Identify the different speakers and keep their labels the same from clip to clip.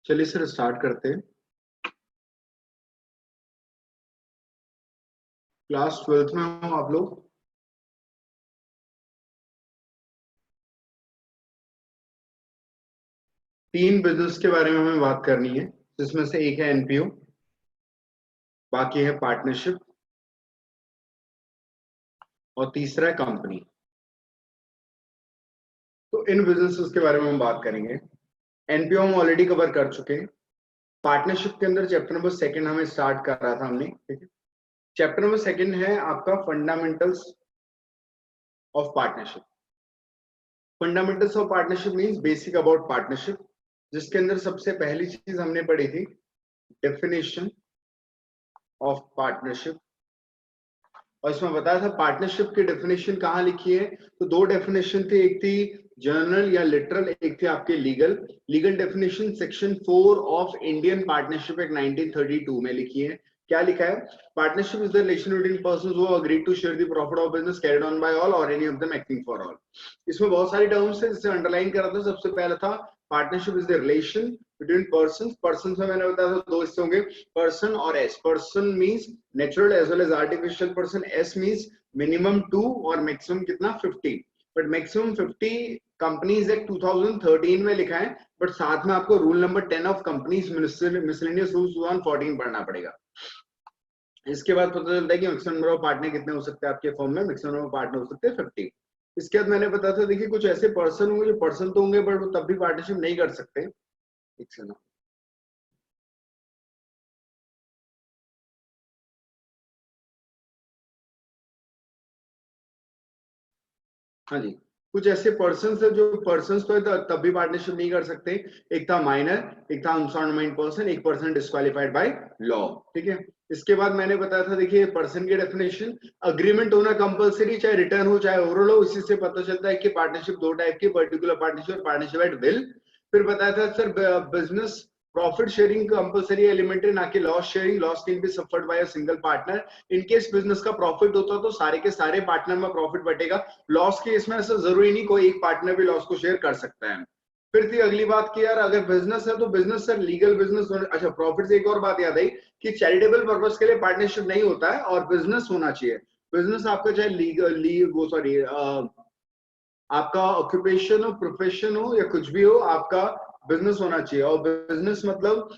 Speaker 1: चलिए sir start करते हैं। क्लास 12th में हो आप लोग? तीन बिजनेस के बारे में हमें बात करनी है, जिसमें से एक है एनपीओ, बाकी है पार्टनरशिप और तीसरा है कंपनी। तो इन बिजनेसेस के बारे में हम बात करेंगे। एनपीओ हम ऑलरेडी कवर कर चुके हैं। पार्टनरशिप के अंदर चैप्टर नंबर 2 हमें स्टार्ट कर रहा था हमने, ठीक है। चैप्टर नंबर 2 है आपका fundamentals of partnership. Fundamentals of partnership means basic about partnership, जिसके अंदर सबसे पहली चीज हमने पढ़ी थी डेफिनेशन ऑफ पार्टनरशिप। और इसमें बताया था पार्टनरशिप की डेफिनेशन कहाँ लिखी है। तो दो डेफिनेशन थी, एक थी जर्नल या लिटरल, एक थी आपके legal. Legal definition section 4 of Indian partnership act 1932 में लिखी है। क्या लिखा है? Partnership is the relation between persons who agree to share the profit of business carried on by all or any of them acting for all. इसमें बहुत सारी terms है जिसे अंडरलाइन करा था। सबसे पहला था partnership is the relation between persons. Persons में मैंने बताया था दो हिस्से होंगे, पर्सन और S. Person means natural as well as artificial person. S means minimum 2 और मैक्सिमम कितना 50। बट मैक्सिमम 50 कंपनीज एक्ट 2013 में लिखा है, बट साथ में आपको rule number 10 of companies miscellaneous rules 2014 पढ़ना पड़ेगा। इसके बाद पता चलता है कि मैक्सिमम नंबर ऑफ पार्टनर कितने हो सकते हैं आपके फॉर्म में। मैक्सिमम नंबर ऑफ पार्टनर हो सकते हैं 50। इसके बाद मैंने बताया था, देखिए कुछ ऐसे पर्सन होंगे जो पर्सन तो होंगे बट वो तब भी पार्टनरशिप नहीं कर सकते। एक सेकंड। हाँ जी, कुछ ऐसे पर्सन है जो पर्सन तो तब भी पार्टनरशिप नहीं कर सकते। एक था माइनर, एक था अनसॉर्नमेंट पर्सन, एक पर्सन डिस्क्वालिफाइड बाय लॉ, ठीक है। इसके बाद मैंने बताया था, देखिए पर्सन की डेफिनेशन, अग्रीमेंट होना कंपलसरी, चाहे रिटर्न हो चाहे ओरल हो। इसी से पता चलता है कि पार्टनरशिप दो टाइप की, पर्टिकुलर पार्टनरशिप और पार्टनरशिप एट विल। फिर बताया था sir business profit sharing compulsory element है, ना कि loss sharing. Loss can be suffered by a single partner. In case business का प्रॉफिट होता तो सारे के सारे पार्टनर में प्रॉफिट बटेगा। लॉस के इसमें ऐसा जरूरी नहीं कोई एक पार्टनर भी लॉस को शेयर कर सकता है। फिर थी अगली बात कि यार अगर बिजनेस है तो बिजनेस सर लीगल बिजनेस। अच्छा, प्रॉफिट से एक और बात याद आई कि चैरिटेबल पर्पस के लिए पार्टनरशिप नहीं होता है और बिजनेस होना चाहिए। बिजनेस आपका चाहे लीगल वो सॉरी आपका ऑक्यूपेशन हो, प्रोफेशन हो या कुछ भी हो, आपका बिजनेस होना चाहिए। और बिजनेस मतलब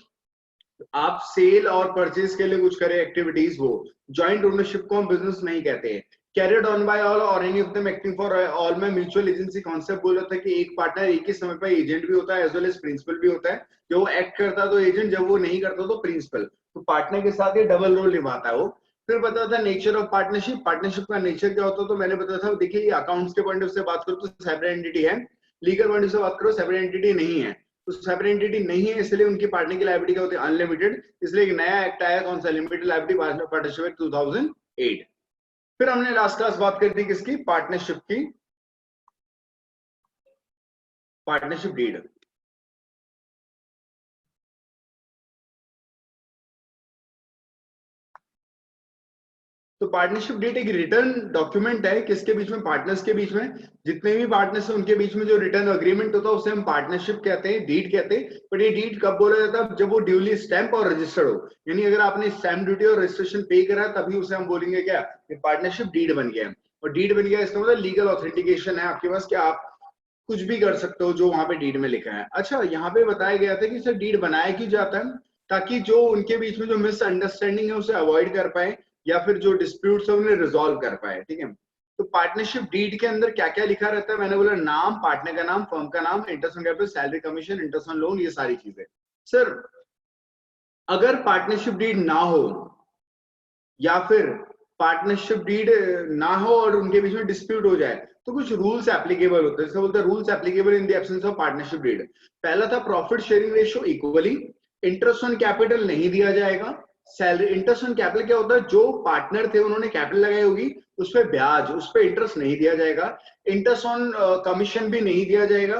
Speaker 1: आप सेल और परचेज के लिए कुछ करें एक्टिविटीज, वो जॉइंट ओनरशिप को हम बिजनेस नहीं कहते हैं। Carried on by all or any of them acting for all में म्यूचुअल एजेंसी कॉन्सेप्ट बोल रहा था कि एक पार्टनर एक ही समय पर एजेंट भी होता है एज वेल एज प्रिंसिपल भी होता है। जब वो एक्ट करता तो एजेंट, जब वो नहीं करता तो प्रिंसिपल। तो पार्टनर के साथ ये डबल रोल निभाता है वो। फिर बताया था नेचर ऑफ पार्टनरशिप। पार्टनरशिप का नेचर क्या होता है तो मैंने बताया था, देखिए ये अकाउंट्स के पॉइंट ऑफ से बात करो तो सेपरेट एंटिटी है, लीगल पॉइंट से बात करो सेपरेट एंटिटी नहीं है। तो सेपरेट एंटिटी नहीं है इसलिए उनकी पार्टनर की लायबिलिटी क्या होती है अनलिमिटेड। इसलिए एक नया एक्ट आया, कौन सा, लिमिटेड लायबिलिटी पार्टनरशिप एक्ट 2008। फिर हमने लास्ट क्लास बात करी थी किसकी, पार्टनरशिप की, पार्टनरशिप डीड। तो पार्टनरशिप डीड एक रिटर्न डॉक्यूमेंट है किसके बीच में, पार्टनर्स के बीच में। जितने भी पार्टनर्स हैं उनके बीच में जो रिटर्न एग्रीमेंट होता है उसे हम पार्टनरशिप कहते हैं, डीड कहते हैं। बट ये डीड कब बोला जाता है, जब वो ड्यूली स्टैंप और रजिस्टर्ड हो। यानी अगर आपने स्टैंप ड्यूटी और रजिस्ट्रेशन पे करा है तभी उसे हम बोलेंगे क्या, पार्टनरशिप डीड बन गया। और डीड बन गया इसका मतलब लीगल ऑथेंटिकेशन है आपके पास कि आप कुछ भी कर सकते हो जो वहां पे डीड में लिखा है। अच्छा, यहाँ पे बताया गया था कि सर डीड बनाया क्यों जाता है, ताकि जो उनके बीच में जो मिसअंडरस्टैंडिंग है उसे अवॉइड कर पाए या फिर जो डिस्प्यूट्स है उन्हें रिजॉल्व कर पाए, ठीक है। तो पार्टनरशिप डीड के अंदर क्या क्या लिखा रहता है, मैंने बोला नाम, पार्टनर का नाम, फर्म का नाम, interest on capital, salary, commission, interest on loan, ये सारी चीजें। सर अगर पार्टनरशिप डीड ना हो या फिर पार्टनरशिप डीड ना हो और उनके बीच में डिस्प्यूट हो जाए तो कुछ रूल्स एप्लीकेबल होते हैं। इसको बोलते हैं rules applicable in the absence of partnership deed. पहला था profit sharing ratio equally, interest on capital नहीं दिया जाएगा, सैलरी, इंटरेस्ट ऑन कैपिटल क्या होता है, जो पार्टनर थे उन्होंने कैपिटल लगाई होगी उस पर ब्याज, उस पर इंटरेस्ट नहीं दिया जाएगा। इंटरेस्ट ऑन कमीशन भी नहीं दिया जाएगा,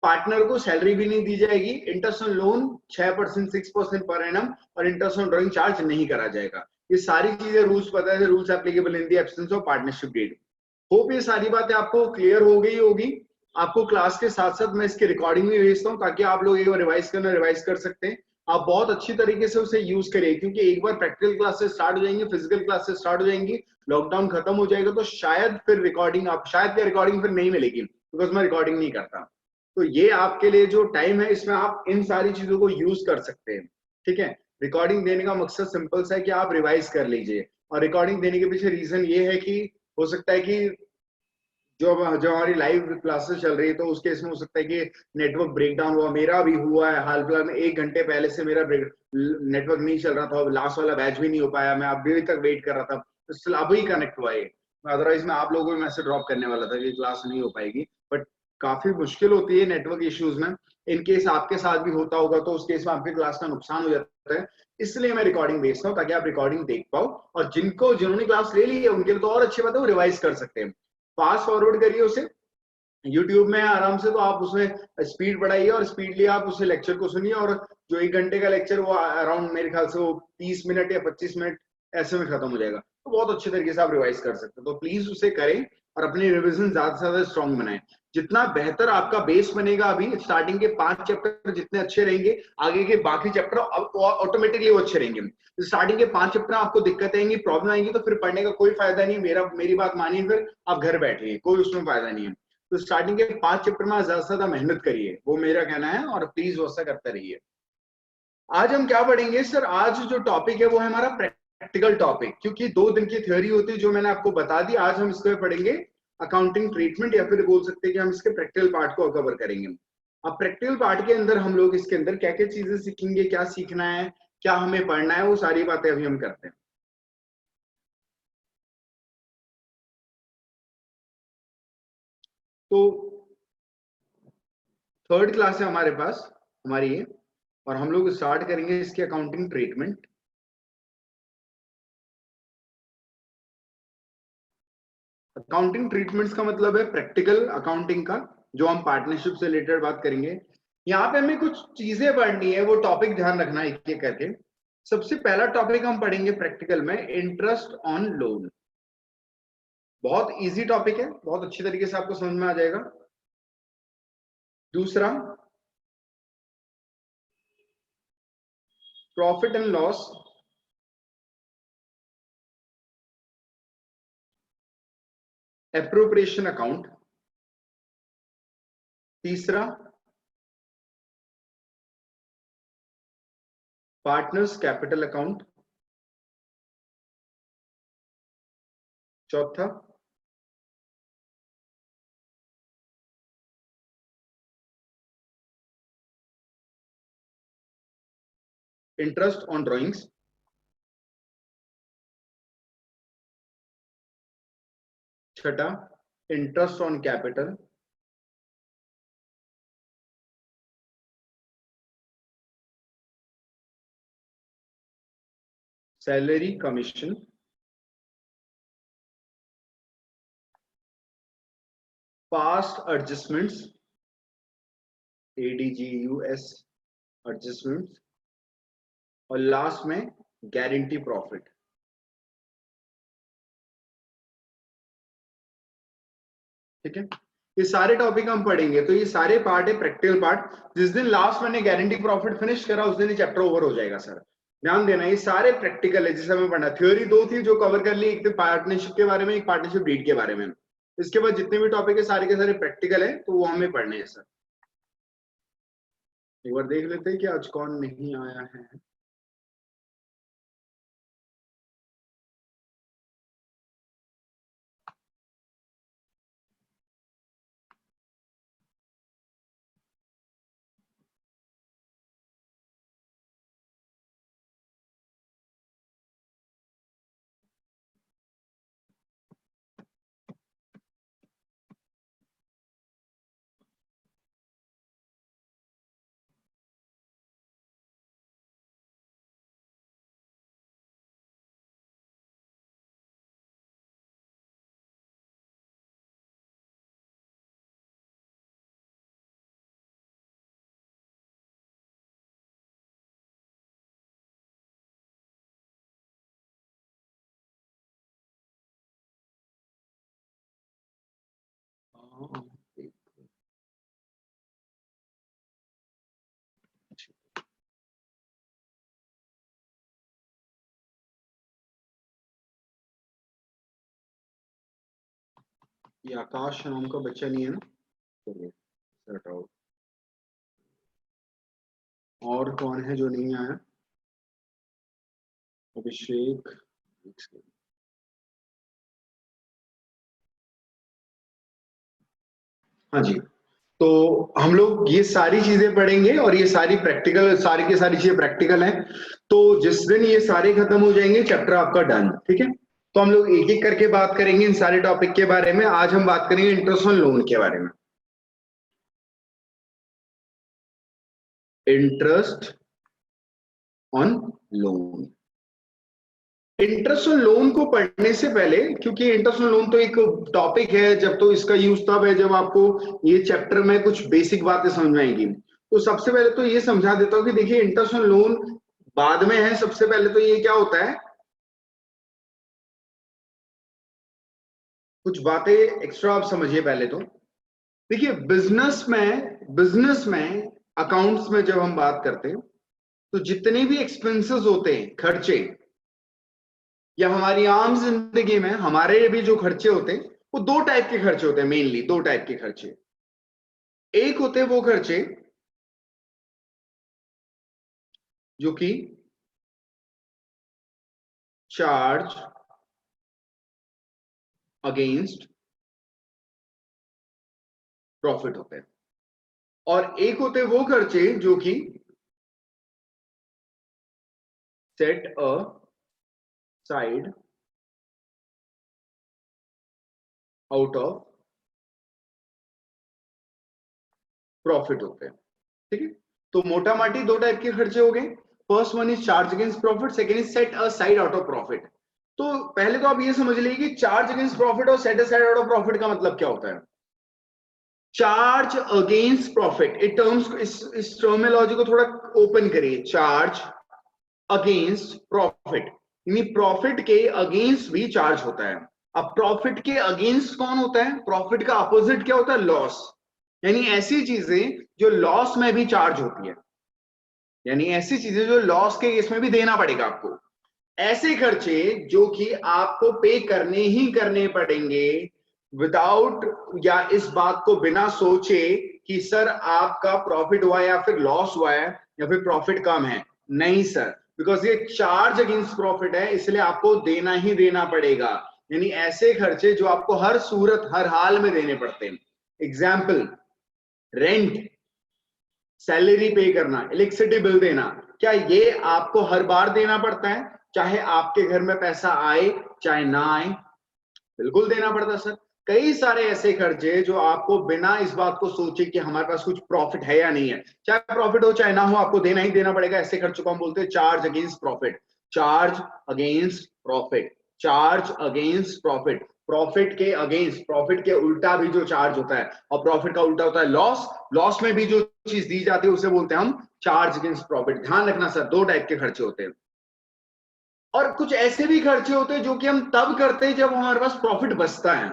Speaker 1: पार्टनर को सैलरी भी नहीं दी जाएगी। Interest on loan 6% 6% per annum और इंटरेस्ट ऑन ड्रॉइंग चार्ज नहीं करा जाएगा। ये सारी चीजें रूल्स पता है, rules applicable in the absence of partnership deed. Hope ये सारी बातें आपको क्लियर हो गई होगी। आपको क्लास के साथ साथ मैं इसकी रिकॉर्डिंग भी भेजता हूँ ताकि आप लोग एक बार रिवाइज कर सकते हैं। आप बहुत अच्छी तरीके से उसे यूज करिए, क्योंकि एक बार प्रैक्टिकल क्लासेस स्टार्ट हो जाएंगी, फिजिकल क्लासेस स्टार्ट हो जाएंगी, लॉकडाउन खत्म हो जाएगा, तो शायद फिर रिकॉर्डिंग आप शायद रिकॉर्डिंग फिर नहीं मिलेगी, बिकॉज मैं रिकॉर्डिंग नहीं करता। तो ये आपके लिए जो टाइम है, इसमें आप इन सारी चीजों को यूज कर सकते हैं। ठीक है, रिकॉर्डिंग देने का मकसद सिंपल सा है कि आप रिवाइज कर लीजिए। और रिकॉर्डिंग देने के पीछे रीजन ये है कि हो सकता है कि जो हमारी लाइव क्लासेस चल रही है, तो उस केस में हो सकता है कि नेटवर्क ब्रेकडाउन हुआ, मेरा भी हुआ है हाल फिलहाल में, 1 घंटे पहले से मेरा नेटवर्क नहीं चल रहा था, लास्ट वाला बैच भी नहीं हो पाया, मैं अभी तक वेट कर रहा था, तो स्टिल अभी कनेक्ट हुआ है। अदरवाइज मैं आप लोगों को मैसेज ड्रॉप करने वाला था कि क्लास नहीं हो पाएगी, बट काफी मुश्किल होती है नेटवर्क इश्यूज में। इन केस आपके साथ भी होता होगा तो उस केस में आपके क्लास का नुकसान हो जाता है, इसलिए मैं रिकॉर्डिंग भेजता हूँ ताकि आप रिकॉर्डिंग देख पाओ, और जिन्होंने क्लास ले ली है उनके लिए तो और अच्छी बात है, वो रिवाइज कर सकते हैं। फास्ट फॉरवर्ड करिए उसे यूट्यूब में आराम से, तो आप उसमें स्पीड बढ़ाइए और स्पीडली आप उसे लेक्चर को सुनिए, और जो 1 घंटे का लेक्चर वो अराउंड मेरे ख्याल से वो 30 मिनट या 25 मिनट ऐसे में खत्म हो जाएगा, तो बहुत अच्छे तरीके से आप रिवाइज कर सकते हैं। तो प्लीज उसे करें और अपनी रिविजन ज्यादा से ज्यादा स्ट्रॉन्ग बनाएं। जितना बेहतर आपका बेस बनेगा, अभी स्टार्टिंग के 5 चैप्टर जितने अच्छे रहेंगे, आगे के बाकी चैप्टर ऑटोमेटिकली वो अच्छे रहेंगे। स्टार्टिंग के 5 चैप्टर आपको दिक्कत आएंगी, प्रॉब्लम आएंगी, तो फिर पढ़ने का कोई फायदा नहीं। मेरी बात मानिए, फिर आप घर बैठिए, कोई उसमें फायदा नहीं है। तो स्टार्टिंग के 5 चैप्टर में ज्यादा से ज्यादा मेहनत करिए, वो मेरा कहना है, और प्लीज वैसा करते रहिए। आज हम क्या पढ़ेंगे सर? आज जो टॉपिक है वो है हमारा प्रैक्टिकल टॉपिक, क्योंकि 2 दिन की थ्योरी होती है जो मैंने आपको बता दी। आज हम इसको पढ़ेंगे अकाउंटिंग ट्रीटमेंट, या फिर बोल सकते हैं कि हम इसके प्रैक्टिकल पार्ट को कवर करेंगे। अब प्रैक्टिकल पार्ट के अंदर हम लोग इसके अंदर क्या क्या चीजें सीखेंगे, क्या सीखना है, क्या हमें पढ़ना है, वो सारी बातें अभी हम करते हैं। तो थर्ड क्लास है हमारे पास, हमारी ये, और हम लोग स्टार्ट करेंगे इसके अकाउंटिंग ट्रीटमेंट। अकाउंटिंग ट्रीटमेंट्स का मतलब है प्रैक्टिकल अकाउंटिंग का, जो हम पार्टनरशिप से रिलेटेड बात करेंगे। यहाँ पे हमें कुछ चीजें पढ़नी है, वो टॉपिक ध्यान रखना एक एक करके। सबसे पहला टॉपिक हम पढ़ेंगे प्रैक्टिकल में, इंटरेस्ट ऑन लोन। बहुत इजी टॉपिक है, बहुत अच्छी तरीके से आपको समझ में आ जाएगा। दूसरा, profit and loss, appropriation account. तीसरा, पार्टनर्स कैपिटल अकाउंट। चौथा, इंटरेस्ट ऑन ड्रॉइंग्स। छठा, interest on capital. Salary commission. Past adjustments, ADGUS adjustments. और लास्ट में गारंटी प्रॉफिट। ठीक है, ये सारे टॉपिक हम पढ़ेंगे, तो ये सारे पार्ट है प्रैक्टिकल पार्ट। जिस दिन लास्ट मैंने गारंटी प्रॉफिट फिनिश करा, उस दिन ये चैप्टर ओवर हो जाएगा सर। ध्यान देना, ये सारे प्रैक्टिकल है जिसे हमें पढ़ना। थ्योरी 2 थी जो कवर कर ली, एक तो पार्टनरशिप के बारे में, एक पार्टनरशिप डीड के बारे में। इसके बाद जितने भी टॉपिक है सारे के सारे प्रैक्टिकल है, तो वो हमें पढ़ने हैं सर। एक बार देख लेते हैं कि आज कौन नहीं आया है। ये आकाश नाम का बच्चा नहीं है ना, चलिए हटाओ। और कौन है जो नहीं आया? अभिषेक। हाँ जी। तो हम लोग ये सारी चीजें पढ़ेंगे और ये सारी प्रैक्टिकल, सारी की सारी चीजें प्रैक्टिकल हैं। तो जिस दिन ये सारे खत्म हो जाएंगे चैप्टर आपका डन, ठीक है। तो हम लोग एक एक करके बात करेंगे इन सारे टॉपिक के बारे में। आज हम बात करेंगे इंटरेस्ट ऑन लोन के बारे में। Interest on loan. Interest on loan को पढ़ने से पहले, क्योंकि इंटरेस्ट ऑन लोन तो एक टॉपिक है, जब तो इसका यूज तब है जब आपको ये चैप्टर में कुछ बेसिक बातें समझ में आएंगी। तो सबसे पहले तो ये समझा देता हूँ कि देखिए इंटरेस्ट ऑन लोन बाद में है। सबसे पहले तो ये क्या होता है, कुछ बातें एक्स्ट्रा आप समझिए पहले तो। देखिए बिजनेस में अकाउंट्स में जब हम बात करते हैं तो जितने भी एक्सपेंसेस होते हैं, खर्चे, या हमारी आम जिंदगी में हमारे भी जो खर्चे होते हैं, वो दो टाइप के खर्चे होते हैं। मेनली दो टाइप के खर्चे। एक होते हैं वो खर्चे जो कि चार्ज अगेंस्ट प्रॉफिट होते हैं, और एक होते हैं वो खर्चे जो कि set a side out of profit होते हैं, ठीक है। तो मोटा माटी दो टाइप के खर्चे हो गए। First one is charge against profit, second is set a side out of profit. तो पहले तो आप ये समझ लीजिए कि चार्ज अगेंस्ट प्रॉफिट और set a side out of profit का मतलब क्या होता है। चार्ज अगेंस्ट प्रॉफिट, इस टर्मिनोलॉजी को थोड़ा ओपन करिए। चार्ज अगेंस्ट प्रॉफिट यानी प्रॉफिट के अगेंस्ट भी चार्ज होता है। अब प्रॉफिट के अगेंस्ट कौन होता है? प्रॉफिट का अपोजिट क्या होता है? लॉस। यानी ऐसी चीजें जो लॉस में भी चार्ज होती है, यानी ऐसी चीजें जो लॉस के केस में भी देना पड़ेगा आपको। ऐसे खर्चे जो कि आपको पे करने ही करने पड़ेंगे विदाउट, या इस बात को बिना सोचे कि सर आपका प्रॉफिट हुआ है या फिर लॉस हुआ है या फिर प्रॉफिट कम है। नहीं सर, बिकॉज ये चार्ज अगेंस्ट प्रॉफिट है, इसलिए आपको देना ही देना पड़ेगा। यानी ऐसे खर्चे जो आपको हर सूरत हर हाल में देने पड़ते हैं। एग्जाम्पल, रेंट, सैलरी पे करना, इलेक्ट्रिसिटी बिल देना, क्या ये आपको हर बार देना पड़ता है? चाहे आपके घर में पैसा आए चाहे ना आए, बिल्कुल देना पड़ता है सर। कई सारे ऐसे खर्चे जो आपको बिना इस बात को सोचे कि हमारे पास कुछ प्रॉफिट है या नहीं है, चाहे प्रॉफिट हो चाहे ना हो, आपको देना ही देना पड़ेगा। ऐसे खर्चों को हम बोलते हैं charge against profit. Charge against profit, charge against profit. Profit के अगेंस्ट, प्रॉफिट के उल्टा भी जो चार्ज होता है, और प्रॉफिट का उल्टा होता है लॉस। लॉस में भी जो चीज दी जाती है उसे बोलते हैं हम चार्ज अगेंस्ट प्रॉफिट। ध्यान रखना सर, दो टाइप के खर्चे होते हैं। और कुछ ऐसे भी खर्चे होते हैं जो कि हम तब करते हैं जब हमारे पास प्रॉफिट बचता है।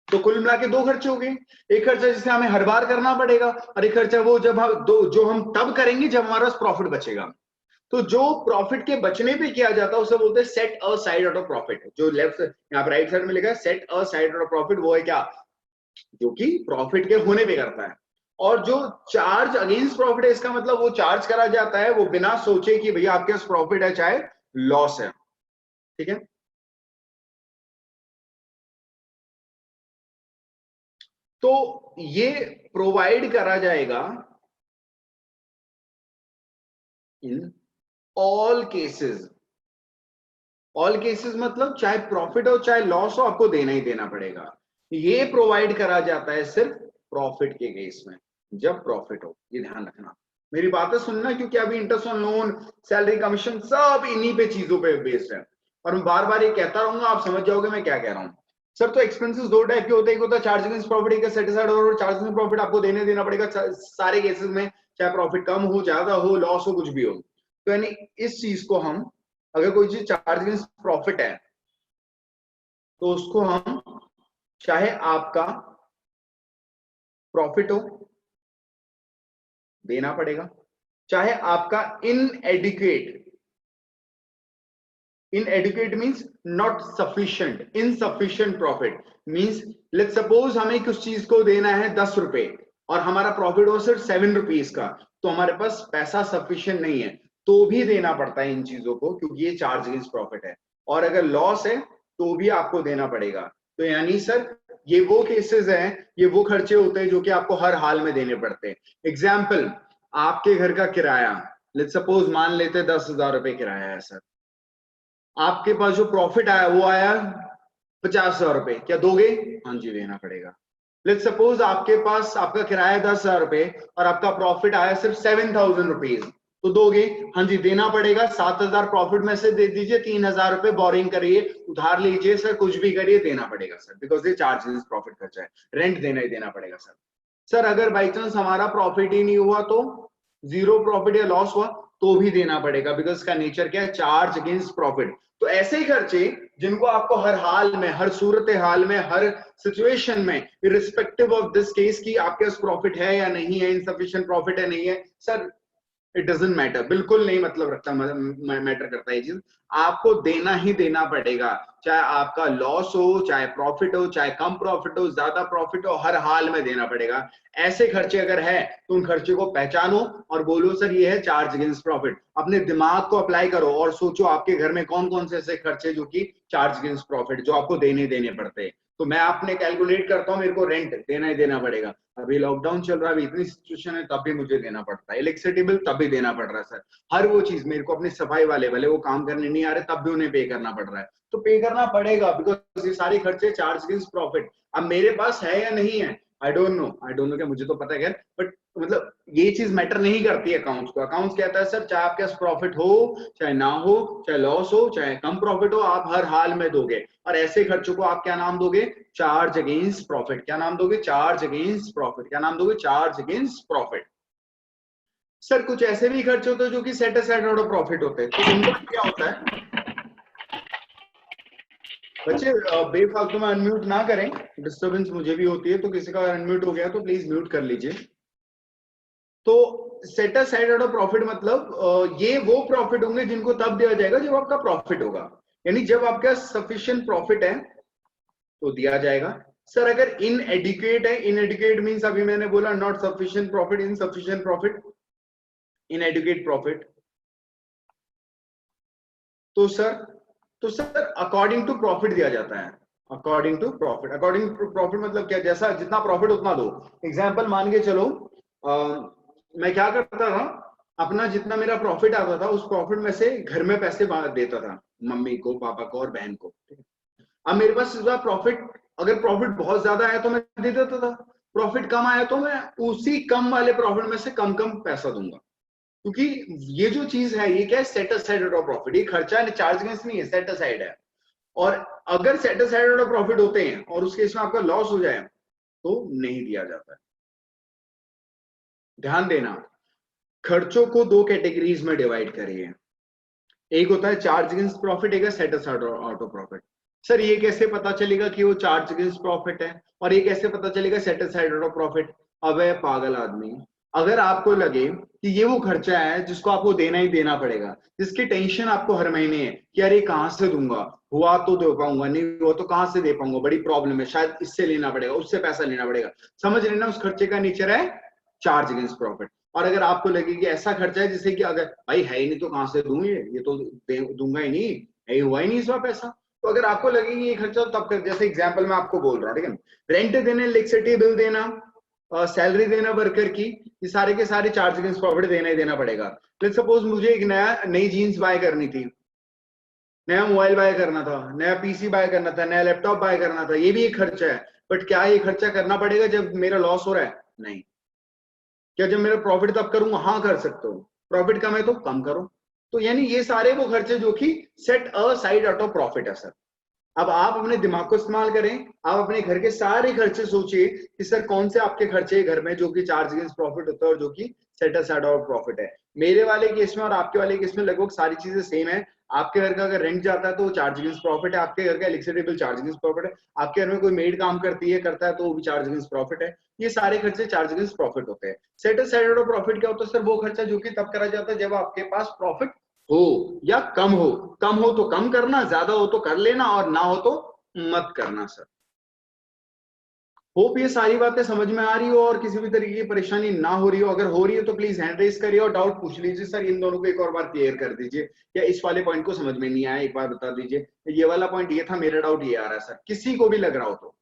Speaker 1: तो कुल मिला के दो खर्चे हो गए। एक खर्चा जिसे हमें हर बार करना पड़ेगा, और एक खर्चा वो जब हम दो जो हम तब करेंगे जब हमारे पास प्रॉफिट बचेगा। तो जो प्रॉफिट के बचने पे किया जाता है उसे बोलते हैं set a side out of profit. जो लेफ्ट यहाँ पर राइट साइड में लिखा है set a side out of profit, वो है क्या? जो कि प्रॉफिट के होने पे करता है। और जो चार्ज अगेंस्ट प्रॉफिट है, इसका मतलब वो चार्ज करा जाता है वो बिना सोचे कि भैया आपके पास प्रॉफिट है चाहे लॉस है, ठीक है। तो ये प्रोवाइड करा जाएगा in all cases. All cases मतलब चाहे प्रॉफिट हो चाहे लॉस हो, आपको देना ही देना पड़ेगा। ये प्रोवाइड करा जाता है सिर्फ प्रॉफिट के केस में, जब प्रॉफिट हो। ये ध्यान रखना, मेरी बातें सुनना, क्योंकि अभी interest on loan, salary commission सब इन्हीं पे चीजों पे बेस्ड है। और मैं बार बार ये कहता रहूंगा, आप समझ जाओगे मैं क्या कह रहा हूँ। सर तो एक्सपेंसेस दो टाइप के होते हैं, एक होता है चार्ज अगेंस्ट प्रॉफिट, एक सेट असाइड। और चार्ज अगेंस्ट प्रॉफिट आपको देने देना पड़ेगा सारे केसेस में, चाहे प्रॉफिट कम हो, ज्यादा हो, लॉस हो, कुछ भी हो। तो यानी इस चीज को हम, अगर कोई चीज चार्ज अगेंस्ट प्रॉफिट है तो उसको हम, चाहे आपका प्रॉफिट हो देना पड़ेगा, चाहे आपका इनएडिक्वेट inadequate means not sufficient, insufficient profit means let's suppose हमें कुछ चीज को देना है 10 रुपए और हमारा प्रॉफिट हो सिर्फ 7 रुपीज का, तो हमारे पास पैसा सफिशिएंट नहीं है तो भी देना पड़ता है इन चीजों को, क्योंकि ये चार्ज अगेंस्ट प्रॉफिट है। और अगर लॉस है तो भी आपको देना पड़ेगा। तो यानी सर ये वो केसेस हैं, ये वो खर्चे होते हैं जो कि आपको हर हाल में देने पड़ते हैं। एग्जाम्पल, आपके घर का किराया, लेट्स सपोज मान लेते 10,000 रुपए किराया है सर, आपके पास जो प्रॉफिट आया वो आया 50,000 रुपए, क्या दोगे? हाँ जी देना पड़ेगा। लेट्स सपोज आपके पास आपका किराया 10,000 रुपए और आपका प्रॉफिट आया सिर्फ 7,000 रुपीज, तो दोगे? हाँ जी देना पड़ेगा। 7,000 प्रॉफिट में से दे दीजिए, 3,000 रुपए बोरिंग करिए, उधार लीजिए सर, कुछ भी करिए, देना पड़ेगा सर, बिकॉज ये चार्जेस प्रॉफिट खर्चा है, रेंट देना ही देना पड़ेगा सर। सर अगर बाई चांस हमारा प्रॉफिट ही नहीं हुआ तो, जीरो प्रॉफिट या लॉस हुआ तो भी देना पड़ेगा, बिकॉज इसका नेचर क्या है? Charge against profit. तो ऐसे ही खर्चे जिनको आपको हर हाल में, हर सूरत हाल में, हर सिचुएशन में, इरिस्पेक्टिव ऑफ दिस केस की आपके पास प्रॉफिट है या नहीं है, इनसफिशिएंट प्रॉफिट है नहीं है, सर इट डजेंट मैटर, बिल्कुल नहीं मतलब रखता, मैटर करता है ये चीज, आपको देना ही देना पड़ेगा, चाहे आपका लॉस हो, चाहे प्रॉफिट हो, चाहे कम प्रॉफिट हो, ज्यादा प्रॉफिट हो, हर हाल में देना पड़ेगा। ऐसे खर्चे अगर है तो उन खर्चे को पहचानो और बोलो सर ये है चार्ज अगेंस्ट प्रॉफिट। अपने दिमाग को अप्लाई करो और सोचो आपके घर में कौन कौन से ऐसे खर्चे जो कि चार्ज अगेंस्ट प्रॉफिट, जो आपको देने पड़ते हैं। तो मैं अपने कैलकुलेट करता हूँ, मेरे को रेंट देना ही देना पड़ेगा, अभी लॉकडाउन चल रहा है, अभी इतनी सिचुएशन है तब भी मुझे देना पड़ता है, इलेक्ट्रिसिटी बिल तब भी देना पड़ रहा है सर, हर वो चीज मेरे को, अपनी सफाई वाले भले वो काम करने नहीं आ रहे तब भी उन्हें पे करना पड़ रहा है, तो पे करना पड़ेगा, बिकॉज ये सारे खर्चे चार्ज अगेंस्ट प्रॉफिट। अब मेरे पास है या नहीं है, आई डोंट नो, क्या मुझे तो पता है, बट मतलब ये चीज मैटर नहीं करती है अकाउंट्स को। अकाउंट्स कहता है सर चाहे आपके पास प्रॉफिट हो चाहे ना हो, चाहे लॉस हो चाहे कम प्रॉफिट हो, आप हर हाल में दोगे। और ऐसे खर्चों को आप क्या नाम दोगे? Charge against profit. क्या नाम दोगे? Charge against profit. क्या नाम दोगे? Charge against profit. सर कुछ ऐसे भी खर्च होते हैं जो कि set aside out of profit होते हैं, तो उनका क्या होता है? बच्चे बेफालतू में अनम्यूट ना करें, डिस्टरबेंस मुझे भी होती है, तो किसी का अनम्यूट हो गया तो प्लीज म्यूट कर लीजिए। तो set aside out of profit मतलब ये वो प्रॉफिट होंगे जिनको तब दिया जाएगा जब आपका प्रॉफिट होगा, यानी जब आपका सफिशिएंट प्रॉफिट है तो दिया जाएगा। सर अगर इनएडुकेट है, इनएडुकेट मींस अभी मैंने बोला not sufficient profit, insufficient profit, inadequate profit, तो सर अकॉर्डिंग टू प्रॉफिट दिया जाता है। According to profit, according to profit मतलब क्या? जैसा जितना प्रॉफिट उतना दो। एग्जाम्पल मान के चलो, मैं क्या करता था, अपना जितना मेरा प्रॉफिट आता था उस प्रॉफिट में से घर में पैसे देता था, मम्मी को, पापा को और बहन को। अब मेरे पास इस बार प्रॉफिट, अगर प्रॉफिट बहुत ज्यादा आया तो मैं दे देता था, प्रॉफिट कम आया तो मैं उसी कम वाले प्रॉफिट में से कम पैसा दूंगा, क्योंकि ये जो चीज है ये क्या है? Set aside out of profit. ये खर्चा है, चार्ज अगेंस्ट नहीं है, सेट असाइड है। और अगर set aside out of profit होते हैं और उसके इसमें आपका लॉस हो जाए तो नहीं दिया जाता है। ध्यान देना, खर्चों को दो कैटेगरीज में डिवाइड करिए, एक होता है चार्ज अगेंस्ट प्रॉफिट, एक है set aside out of profit. Sir ये कैसे पता चलेगा कि वो चार्ज अगेंस्ट प्रॉफिट है और ये कैसे पता चलेगा set aside out of profit? अबे पागल आदमी, अगर आपको लगे कि ये वो खर्चा है जिसको आपको देना ही देना पड़ेगा, जिसकी टेंशन आपको हर महीने है कि अरे कहां से दूंगा, हुआ तो दे पाऊंगा, नहीं हुआ तो कहां से दे पाऊंगा, बड़ी प्रॉब्लम है, शायद इससे लेना पड़ेगा, उससे पैसा लेना पड़ेगा, समझ लेना उस खर्चे का नेचर है चार्ज अगेंस्ट प्रॉफिट। और अगर आपको लगे कि ऐसा खर्चा है जिसे कि अगर भाई है ही नहीं तो कहां से दूं, ये तो दूंगा ही नहीं, है हुआ ही नहीं इस बार पैसा, तो अगर आपको लगे कि ये खर्चा तब कर, जैसे एग्जांपल मैं आपको बोल रहा हूँ, ठीक है, रेंट देना, इलेक्ट्रिसिटी बिल देना, सैलरी देना वर्कर की, ये सारे के सारे चार्ज अगेंस्ट प्रॉफिट देना ही देना पड़ेगा। लेट्स सपोज मुझे एक नई जीन्स बाय करनी थी, नया मोबाइल बाय करना था, नया पीसी बाय करना था, नया लैपटॉप बाय करना था, ये भी एक खर्चा है। बट क्या ये खर्चा करना पड़ेगा जब मेरा लॉस हो रहा है? नहीं। क्या जब मेरा प्रॉफिट तब करूंगा? हाँ कर सकते हो, प्रॉफिट कम है तो कम करो। तो यानी ये सारे वो खर्चे जो कि set a side out of profit है सर। अब आप अपने दिमाग को इस्तेमाल करें, आप अपने घर के सारे खर्चे सोचिए कि सर कौन से आपके खर्चे घर में जो कि चार्ज अगेंस्ट प्रॉफिट होता है और जो कि सेट असाइड ऑफ प्रॉफिट है। मेरे वाले केस में और आपके वाले केस में लगभग सारी चीजें सेम है। आपके घर का अगर रेंट जाता है तो वो चार्ज अगेंस्ट प्रॉफिट है, आपके घर का electricity bill charge against profit है, आपके घर में कोई मेड काम करता है तो वो भी चार्ज अगेंस्ट प्रॉफिट है। ये सारे खर्चे चार्ज अगेंस्ट प्रॉफिट होते हैं। सेट असाइड ऑफ प्रॉफिट क्या होता है सर? वो खर्चा जो कि तब करा जाता है जब आपके पास प्रॉफिट हो या कम हो तो कम करना, ज्यादा हो तो कर लेना, और ना हो तो मत करना सर। होप ये सारी बातें समझ में आ रही हो और किसी भी तरीके की परेशानी ना हो रही हो। अगर हो रही है तो प्लीज हैंड रेज करिए और डाउट पूछ लीजिए। सर इन दोनों को एक और बार क्लियर कर दीजिए, या इस वाले पॉइंट को समझ में नहीं आया एक बार बता दीजिए, ये वाला पॉइंट ये था, मेरा डाउट ये आ रहा है सर, किसी को भी लग रहा हो तो।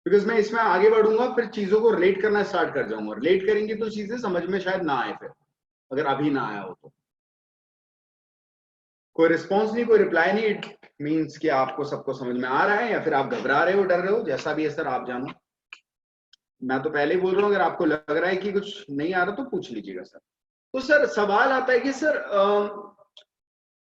Speaker 1: बिकॉज मैं इसमें आगे बढ़ूंगा, फिर चीजों को रिलेट करना स्टार्ट कर जाऊंगा, रिलेट करेंगे तो चीजें समझ में शायद ना आए, फिर अगर अभी ना आया हो तो। कोई रिस्पॉन्स नहीं, कोई रिप्लाई नहीं, इट मीन्स कि आपको सबको समझ में आ रहा है, या फिर आप घबरा रहे हो, डर रहे हो, जैसा भी है सर आप जानो। मैं तो पहले ही बोल रहा हूँ, अगर आपको लग रहा है कि कुछ नहीं आ रहा तो पूछ लीजिएगा सर। तो सर सवाल आता है कि सर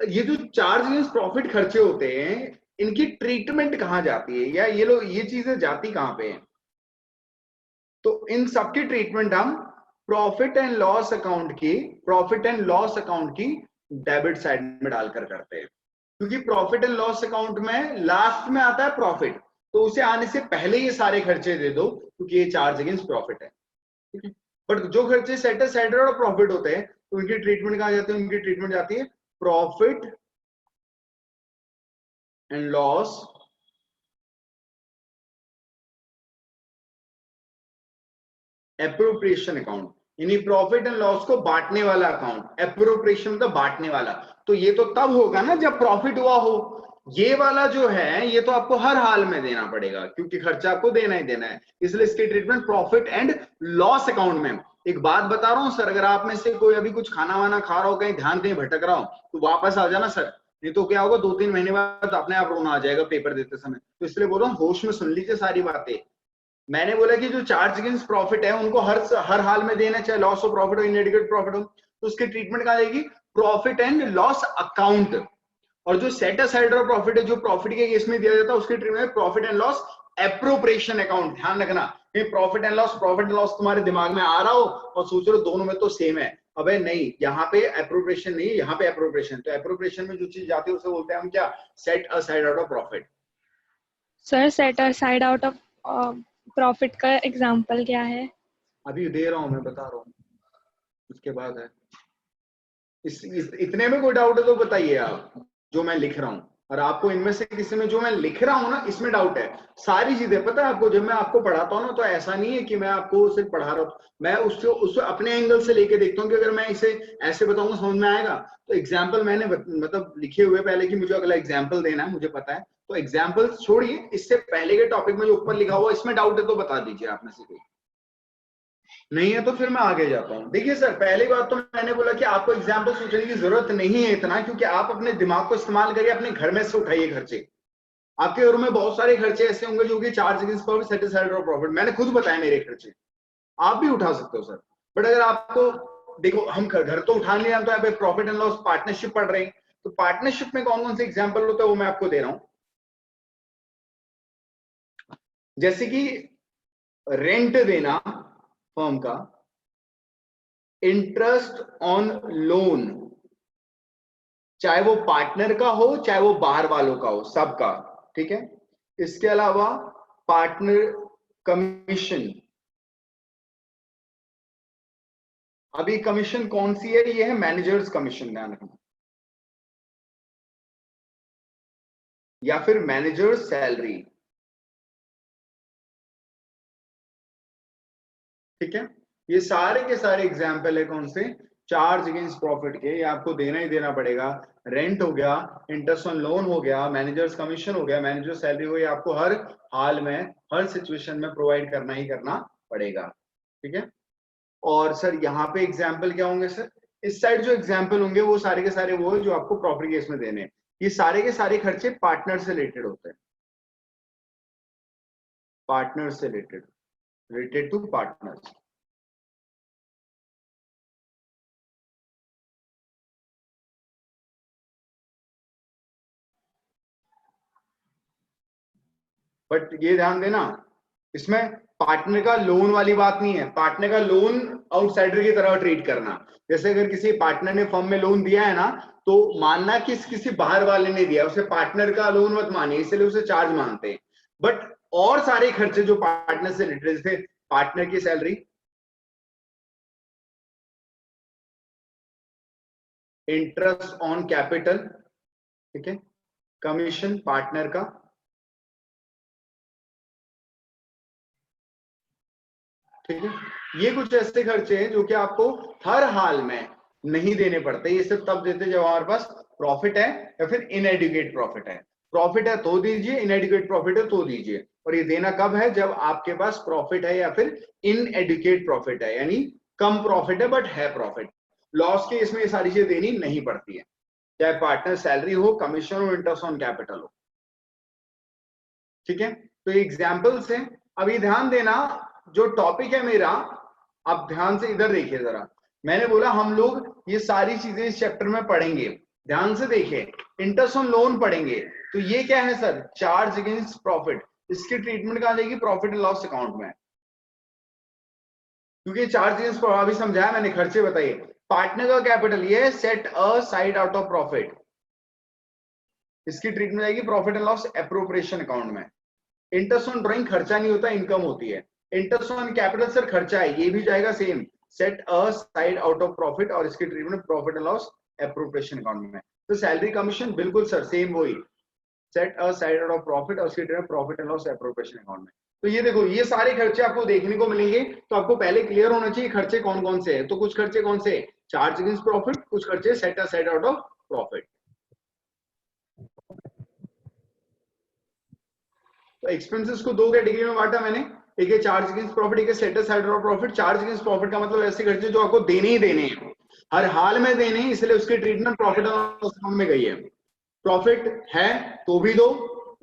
Speaker 1: ये जो चार्ज अगेंस्ट प्रॉफिट खर्चे होते हैं, इनकी ट्रीटमेंट कहाँ जाती है, या ये लोग ये चीजें जाती कहाँ पे हैं? तो इन सबकी ट्रीटमेंट हम प्रॉफिट एंड लॉस अकाउंट की, प्रॉफिट एंड लॉस अकाउंट की डेबिट साइड में डालकर करते हैं। क्योंकि प्रॉफिट एंड लॉस अकाउंट में लास्ट में आता है प्रॉफिट, तो उसे आने से पहले ये सारे खर्चे दे दो, क्योंकि ये चार्ज अगेंस्ट प्रॉफिट है, ठीक है। बट जो खर्चे सेट असाइड और प्रॉफिट होते हैं, तो उनकी ट्रीटमेंट कहाँ जाती है? उनकी ट्रीटमेंट जाती है profit and loss appropriation account, यानी प्रॉफिट एंड लॉस को बांटने वाला अकाउंट। एप्रोप्रिएशन मतलब बांटने वाला। तो ये तो तब होगा ना जब प्रॉफिट हुआ हो। ये वाला जो है ये तो आपको हर हाल में देना पड़ेगा, क्योंकि खर्चा आपको देना ही देना है, इसलिए इसकी treatment profit and loss account में। एक बात बता रहा हूं सर, अगर आप में से कोई अभी कुछ खाना वाना खा रहा हो, कहीं ध्यान कहीं भटक रहा हो, तो वापस आ जाना सर, नहीं तो क्या होगा, 2-3 महीने बाद अपने आप रोना आ जाएगा पेपर देते समय। तो इसलिए बोल रहा हूँ होश में सुन लीजिए सारी बातें। मैंने बोला कि जो चार्ज अगेंस्ट प्रॉफिट है उनको हर हाल में देना, चाहे लॉस ऑफ प्रॉफिट हो, इनएडिक्वेट प्रॉफिट हो, तो उसकी ट्रीटमेंट कहाँ जाएगी? Profit and loss account. और जो सेट असाइड और प्रॉफिट है, जो प्रॉफिट के केस में दिया जाता है, उसकी treatment profit and loss appropriation account. ध्यान रखना, प्रॉफिट एंड लॉस तुम्हारे दिमाग में आ रहा हो और सोच रहे हो दोनों में तो सेम है, अबे नहीं, यहाँ पे एप्रोप्रिएशन नहीं है, यहाँ पे एप्रोप्रिएशन। तो एप्रोप्रिएशन में जो चीज जाती है उसे बोलते हैं हम क्या? Set aside out of profit.
Speaker 2: Sir set aside out of profit का एग्जांपल क्या है?
Speaker 1: अभी दे रहा हूं, मैं बता रहा हूँ, उसके बाद है। इतने में कोई डाउट है तो बताइए आप, जो मैं लिख रहा हूं। और आपको इनमें से किसी में जो मैं लिख रहा हूं ना, इसमें डाउट है। सारी चीजें पता है आपको, जब मैं आपको पढ़ाता हूं ना, तो ऐसा नहीं है कि मैं आपको सिर्फ पढ़ा रहा हूं, मैं उससे अपने एंगल से लेके देखता हूँ कि अगर मैं इसे ऐसे बताऊंगा समझ में आएगा। तो एग्जाम्पल मैंने मतलब लिखे हुए पहले कि मुझे अगला एग्जाम्पल देना है, मुझे पता है। तो एग्जाम्पल छोड़िए, इससे पहले के टॉपिक में जो ऊपर लिखा हुआ इसमें डाउट है तो बता दीजिए आप में से कोई। नहीं है तो फिर मैं आगे जाता हूं। देखिए सर, पहली बात तो मैंने बोला कि आपको एग्जाम्पल सोचने की जरूरत नहीं है इतना, क्योंकि आप अपने दिमाग को इस्तेमाल करिए, अपने घर में से उठाइए खर्चे। आपके घरों में बहुत सारे खर्चे ऐसे होंगे जो कि charge against profit, set aside और प्रॉफिट, मैंने खुद बताया मेरे खर्चे, आप भी उठा सकते हो सर। बट अगर आपको, देखो हम घर तो उठा नहीं, तो यहाँ पे प्रॉफिट एंड लॉस पार्टनरशिप पढ़ रहे हैं, तो पार्टनरशिप में कौन कौन से एग्जाम्पल होते हैं वो मैं आपको दे रहा हूं। जैसे कि रेंट देना फर्म का, इंटरेस्ट ऑन लोन, चाहे वो पार्टनर का हो चाहे वो बाहर वालों का हो, सबका, ठीक है। इसके अलावा पार्टनर कमीशन। अभी कमीशन कौन सी है? ये है मैनेजर्स कमीशन, ध्यान रखना, या फिर मैनेजर्स सैलरी, ठीक है। ये सारे के सारे एग्जाम्पल है कौन से? चार्ज अगेंस्ट प्रॉफिट के, ये आपको देना ही देना पड़ेगा। रेंट हो गया, इंटरेस्ट ऑन लोन हो गया, मैनेजर्स कमीशन हो गया, मैनेजर सैलरी हो गया, आपको हर हाल में, हर सिचुएशन में प्रोवाइड करना ही करना पड़ेगा, ठीक है। और सर यहाँ पे एग्जाम्पल क्या होंगे सर? इस साइड जो एग्जाम्पल होंगे वो सारे के सारे वो है जो आपको प्रॉफिट केस में देने हैं। ये सारे के सारे खर्चे पार्टनर से रिलेटेड होते हैं, पार्टनर से related, related to partners. But ये ध्यान देना, इसमें पार्टनर का लोन वाली बात नहीं है। पार्टनर का लोन आउटसाइडर की तरह ट्रीट करना। जैसे अगर किसी पार्टनर ने फर्म में लोन दिया है ना, तो मानना कि किसी बाहर वाले ने दिया, उसे पार्टनर का लोन मत मानिए, इसलिए उसे चार्ज मानते हैं। बट और सारे खर्चे जो पार्टनर से रिलेटेड थे, पार्टनर की सैलरी, इंटरेस्ट ऑन कैपिटल, ठीक है, कमीशन पार्टनर का, ठीक है। ये कुछ ऐसे खर्चे हैं जो कि आपको हर हाल में नहीं देने पड़ते, ये सिर्फ तब देते जब हमारे पास प्रॉफिट है या फिर इनएडुकेट प्रॉफिट है। प्रॉफिट है तो दीजिए, इनएडुकेट प्रॉफिट है तो दीजिए। और ये देना कब है? जब आपके पास प्रॉफिट है या फिर इनएडुकेट प्रॉफिट है, यानी कम प्रॉफिट है बट है प्रॉफिट। लॉस के इसमें ये सारी चीजें देनी नहीं पड़ती है, चाहे पार्टनर सैलरी हो, कमीशन हो, इंटरेस्ट ऑन कैपिटल हो, ठीक है। तो ये एग्जाम्पल्स हैं। अब ये ध्यान देना, जो टॉपिक है मेरा, आप ध्यान से इधर देखिए जरा। मैंने बोला हम लोग ये सारी चीजें इस चैप्टर में पढ़ेंगे, ध्यान से देखिए। इंटरेस्ट ऑन लोन पढ़ेंगे, तो ये क्या है सर? Charge against profit. इसकी ट्रीटमेंट कहां जाएगी? प्रॉफिट एंड लॉस अकाउंट में, क्योंकि चार्ज अगेंस्ट, अभी समझाया मैंने, खर्चे बताइए। पार्टनर का कैपिटल, ये set a side out of profit, इसकी ट्रीटमेंट आएगी profit and loss appropriation account में। इंटरेस्ट ऑन ड्राइंग खर्चा नहीं होता, इनकम होती है। इंटरेस्ट ऑन कैपिटल सर खर्चा है, ये भी जाएगा same, set a side out of profit, और इसकी treatment profit and loss appropriation account में। तो सैलरी कमीशन बिल्कुल सर सेम वही, set a side out of profit और इसकी treatment profit and loss appropriation account में। तो ये देखो, ये सारे खर्चे आपको देखने को मिलेंगे, तो आपको पहले क्लियर होना चाहिए खर्चे कौन कौन से हैं। तो कुछ खर्चे कौन से? चार्ज अगेंस्ट प्रॉफिट, कुछ खर्चे set a side out of profit. तो एक्सपेंसेस को दो कैटेगरी में बांटा मैंने, एक है चार्ज अगेंस्ट प्रॉफिट, एक है set aside of profit. Charge against profit का मतलब ऐसे खर्चे जो आपको देने ही देने हैं, हर हाल में देने हैं, इसलिए उसकी ट्रीटमेंट प्रॉफिट और लॉस अकाउंट में गई है। प्रॉफिट है तो भी दो,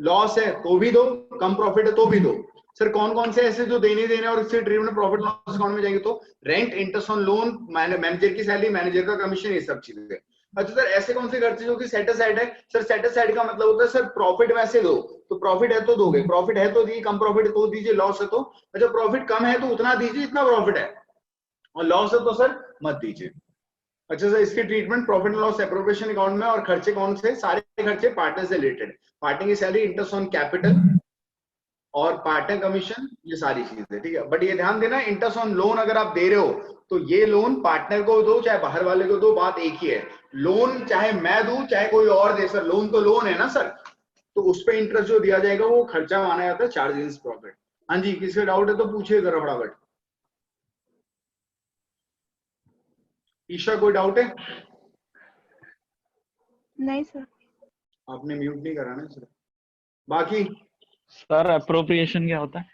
Speaker 1: लॉस है तो भी दो, कम प्रॉफिट है तो भी दो। सर कौन कौन से ऐसे जो देने देने और इससे ट्रीटमेंट प्रॉफिट लॉस अकाउंट में जाएंगे? तो rent, interest on loan, manager की सैलरी, मैनेजर का कमीशन, ये सब चीजें। अच्छा सर ऐसे कौन से खर्चे जो कि सेट असाइड है? सर सेट असाइड का मतलब होता है सर प्रॉफिट में से दो, तो प्रॉफिट है तो दोगे, प्रॉफिट है तो दी, कम प्रॉफिट तो दीजिए, लॉस है तो, अच्छा प्रॉफिट कम है तो उतना दीजिए जितना प्रॉफिट है, और लॉस है तो सर मत दीजिए। अच्छा सर इसकी treatment profit and loss appropriation account में। और खर्चे कौन से? सारे खर्चे पार्टनर से रिलेटेड, पार्टनर की सैलरी, इंटरेस्ट ऑन कैपिटल और पार्टनर कमीशन, ये सारी चीजें, ठीक है। बट ये ध्यान देना, इंटरेस्ट ऑन लोन अगर आप दे रहे हो तो ये लोन पार्टनर को दो चाहे बाहर वाले को दो, बात एक ही है। लोन चाहे मैं दूं चाहे कोई और दे, सर लोन तो लोन है ना सर, तो उस पर इंटरेस्ट जो दिया जाएगा वो खर्चा माना जाता है चार्ज अगेंस्ट प्रॉफिट। हाँ जी, किसी का डाउट है तो पूछिए जरा फटाफट। ईशा कोई डाउट है?
Speaker 2: नहीं सर।
Speaker 1: आपने म्यूट नहीं करा ना सर। बाकी
Speaker 3: सर अप्रोप्रिएशन क्या होता है?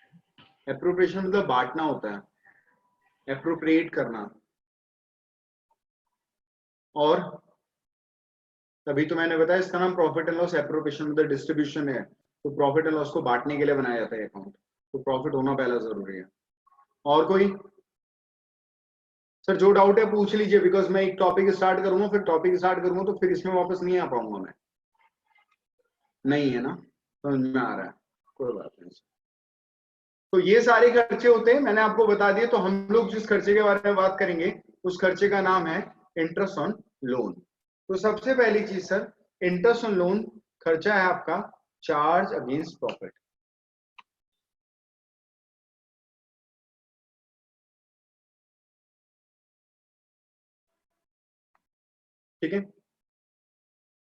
Speaker 1: एप्रोप्रिएशन मतलब बांटना होता है, एप्रोप्रिएट करना। और तभी तो मैंने बताया इसका नाम प्रॉफिट एंड लॉस एप्रोप्रिएशन मतलब डिस्ट्रीब्यूशन है। तो प्रॉफिट एंड लॉस को बांटने के लिए बनाया जाता है अकाउंट, तो प्रॉफिट होना पहला जरूरी है। और कोई सर जो डाउट है पूछ लीजिए, बिकॉज मैं एक टॉपिक स्टार्ट करूंगा, फिर टॉपिक स्टार्ट करूंगा तो फिर इसमें वापस नहीं आ पाऊंगा मैं। नहीं है ना, समझ में आ रहा है? कोई बात नहीं। तो ये सारे खर्चे होते हैं, मैंने आपको बता दिए। तो हम लोग जिस खर्चे के बारे में बात करेंगे उस खर्चे का नाम है इंटरेस्ट ऑन लोन। तो सबसे पहली चीज सर, इंटरेस्ट ऑन लोन खर्चा है आपका चार्ज अगेंस्ट प्रॉफिट, ठीक है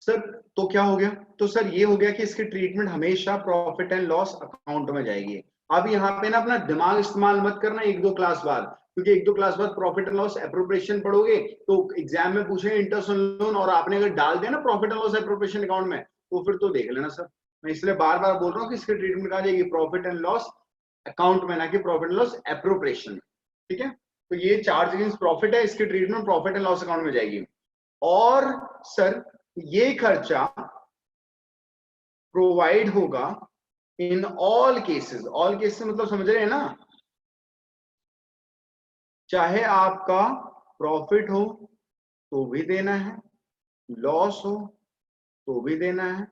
Speaker 1: सर। तो क्या हो गया? तो सर ये हो गया कि इसकी ट्रीटमेंट हमेशा प्रॉफिट एंड लॉस अकाउंट में जाएगी। अब यहाँ पे ना अपना दिमाग इस्तेमाल मत करना एक दो क्लास बाद, क्योंकि एक दो क्लास बाद प्रॉफिट एंड लॉस एप्रोप्रिएशन पढ़ोगे तो एग्जाम में पूछेंगे इंटरेस्ट ऑन लोन, और आपने अगर डाल दिया ना profit and loss appropriation account में, तो फिर तो देख लेना सर। मैं इसलिए बार बार बोल रहा हूँ कि इसकी ट्रीटमेंट कहा जाएगी प्रॉफिट एंड लॉस अकाउंट में, ना कि प्रॉफिट एंड लॉस एप्रोप्रिएशन में, ठीक है। तो ये चार्ज अगेंस्ट प्रॉफिट है, इसकी treatment profit and loss account में जाएगी। और सर ये खर्चा प्रोवाइड होगा in all cases. All cases मतलब समझ रहे हैं ना, चाहे आपका प्रॉफिट हो तो भी देना है, लॉस हो तो भी देना है,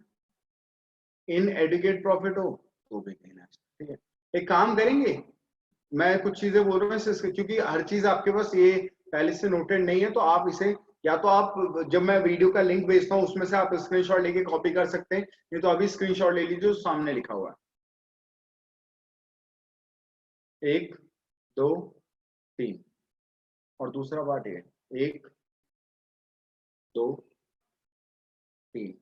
Speaker 1: इन एडुकेट प्रॉफिट हो तो भी देना है, ठीक है। एक काम करेंगे, मैं कुछ चीजें बोल रहा हूँ क्योंकि हर चीज आपके पास ये पहले से नोटेड नहीं है, तो आप इसे या तो आप जब मैं वीडियो का लिंक भेजता हूँ उसमें से आप स्क्रीनशॉट लेके कॉपी कर सकते हैं, नहीं तो अभी स्क्रीनशॉट ले लीजिए, सामने लिखा हुआ है 1 2 3 और दूसरा पार्ट है 1 2 3।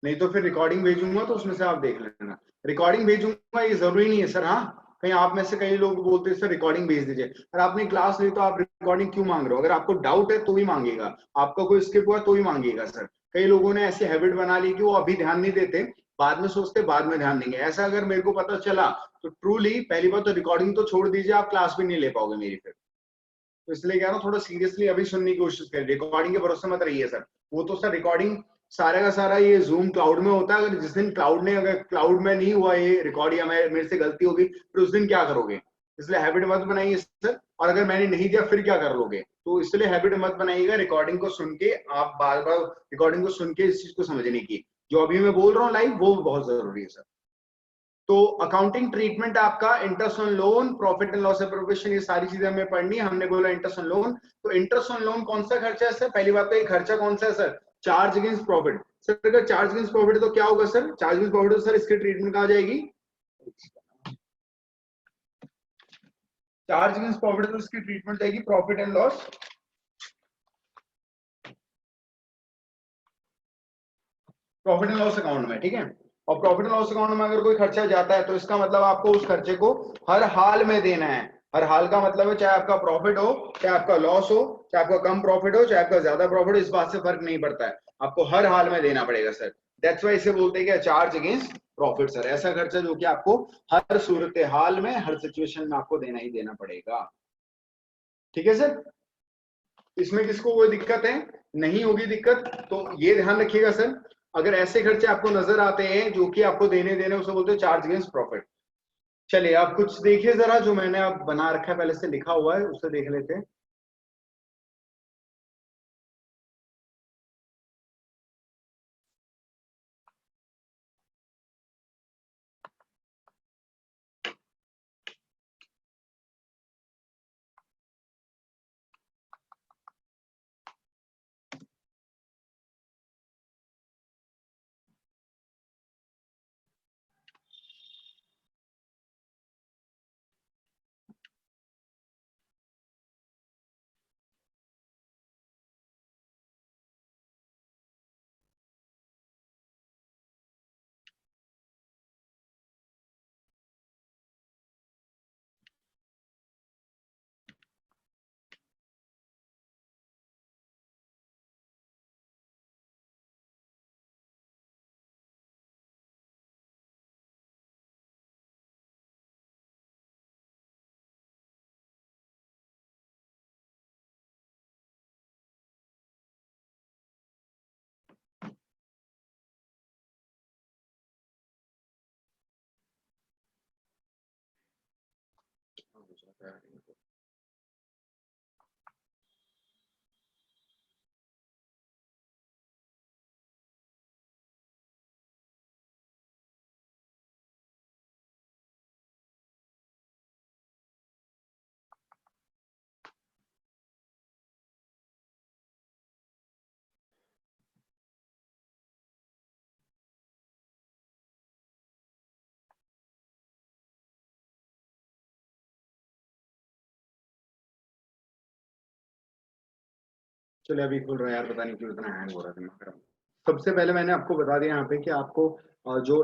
Speaker 1: नहीं तो फिर रिकॉर्डिंग भेजूंगा तो उसमें से आप देख लेना। रिकॉर्डिंग भेजूंगा ये जरूरी नहीं है सर। हाँ, कहीं आप में से कई लोग बोलते हैं सर रिकॉर्डिंग भेज दीजिए। अगर आपने क्लास ली तो आप रिकॉर्डिंग क्यों मांग रहे हो? अगर आपको डाउट है तो भी मांगेगा, आपका कोई स्किप हुआ तो भी मांगेगा सर। कई लोगों ने ऐसी हैबिट बना ली कि वो अभी ध्यान नहीं देते, बाद में सोचते बाद में ध्यान देंगे। ऐसा अगर मेरे को पता चला तो ट्रूली पहली बात तो रिकॉर्डिंग तो छोड़ दीजिए, आप क्लास भी नहीं ले पाओगे मेरी फिर। तो इसलिए कह रहा हूँ थोड़ा सीरियसली अभी सुनने की कोशिश करें, रिकॉर्डिंग के भरोसे मत रहिए सर। वो तो सर रिकॉर्डिंग सारा का सारा ये जूम क्लाउड में होता है। अगर जिस दिन क्लाउड ने अगर क्लाउड में नहीं हुआ ये रिकॉर्ड या मेरे से गलती होगी फिर उस दिन क्या करोगे? इसलिए हैबिट मत बनाइए सर। और अगर मैंने नहीं दिया फिर क्या कर लोगे? तो इसलिए हैबिट मत बनाइएगा। रिकॉर्डिंग को सुन के आप बार बार रिकॉर्डिंग को सुन के इस चीज को समझने की, जो अभी मैं बोल रहा हूँ लाइव, वो बहुत जरूरी है सर। तो अकाउंटिंग ट्रीटमेंट आपका interest on loan, profit and loss appropriation, ये सारी चीजें हमें पढ़नी है। हमने बोला इंटरेस्ट ऑन लोन, तो इंटरेस्ट ऑन लोन कौन सा खर्चा है सर? पहली बात तो ये खर्चा कौन सा है sir? Charge against profit. Sir अगर चार्ज अगेंस्ट प्रॉफिट तो क्या होगा सर? चार्ज अगेंस्ट प्रॉफिट तो सर इसकी ट्रीटमेंट कहाँ जाएगी? चार्ज अगेंस्ट प्रॉफिट तो इसकी ट्रीटमेंट जाएगी profit and loss, profit and loss account में, ठीक है। और प्रॉफिट एंड लॉस अकाउंट में अगर कोई खर्चा जाता है तो इसका मतलब आपको उस खर्चे को हर हाल में देना है। हर हाल का मतलब है चाहे आपका प्रॉफिट हो, चाहे आपका लॉस हो, चाहे आपका कम प्रॉफिट हो, चाहे आपका ज्यादा प्रॉफिट हो, इस बात से फर्क नहीं पड़ता है, आपको हर हाल में देना पड़ेगा सर। दैट्स वाई इसे बोलते हैं कि चार्ज अगेंस्ट प्रॉफिट सर। ऐसा खर्चा जो कि आपको हर सूरत हाल में, हर सिचुएशन में आपको देना ही देना पड़ेगा, ठीक है सर। इसमें किसको कोई दिक्कत है? नहीं होगी दिक्कत। तो ये ध्यान रखिएगा सर, अगर ऐसे खर्चे आपको नजर आते हैं जो कि आपको देने देने, उसे बोलते हैं चार्ज अगेंस्ट प्रॉफिट। चलिए आप कुछ देखिए जरा, जो मैंने आप बना रखा है पहले से लिखा हुआ है उसे देख लेते हैं। चलिए अभी खुल रहा है यार, पता नहीं क्यों इतना हैंग हो रहा है दिमाग मेरा। सबसे पहले मैंने आपको बता दिया यहाँ पे कि आपको जो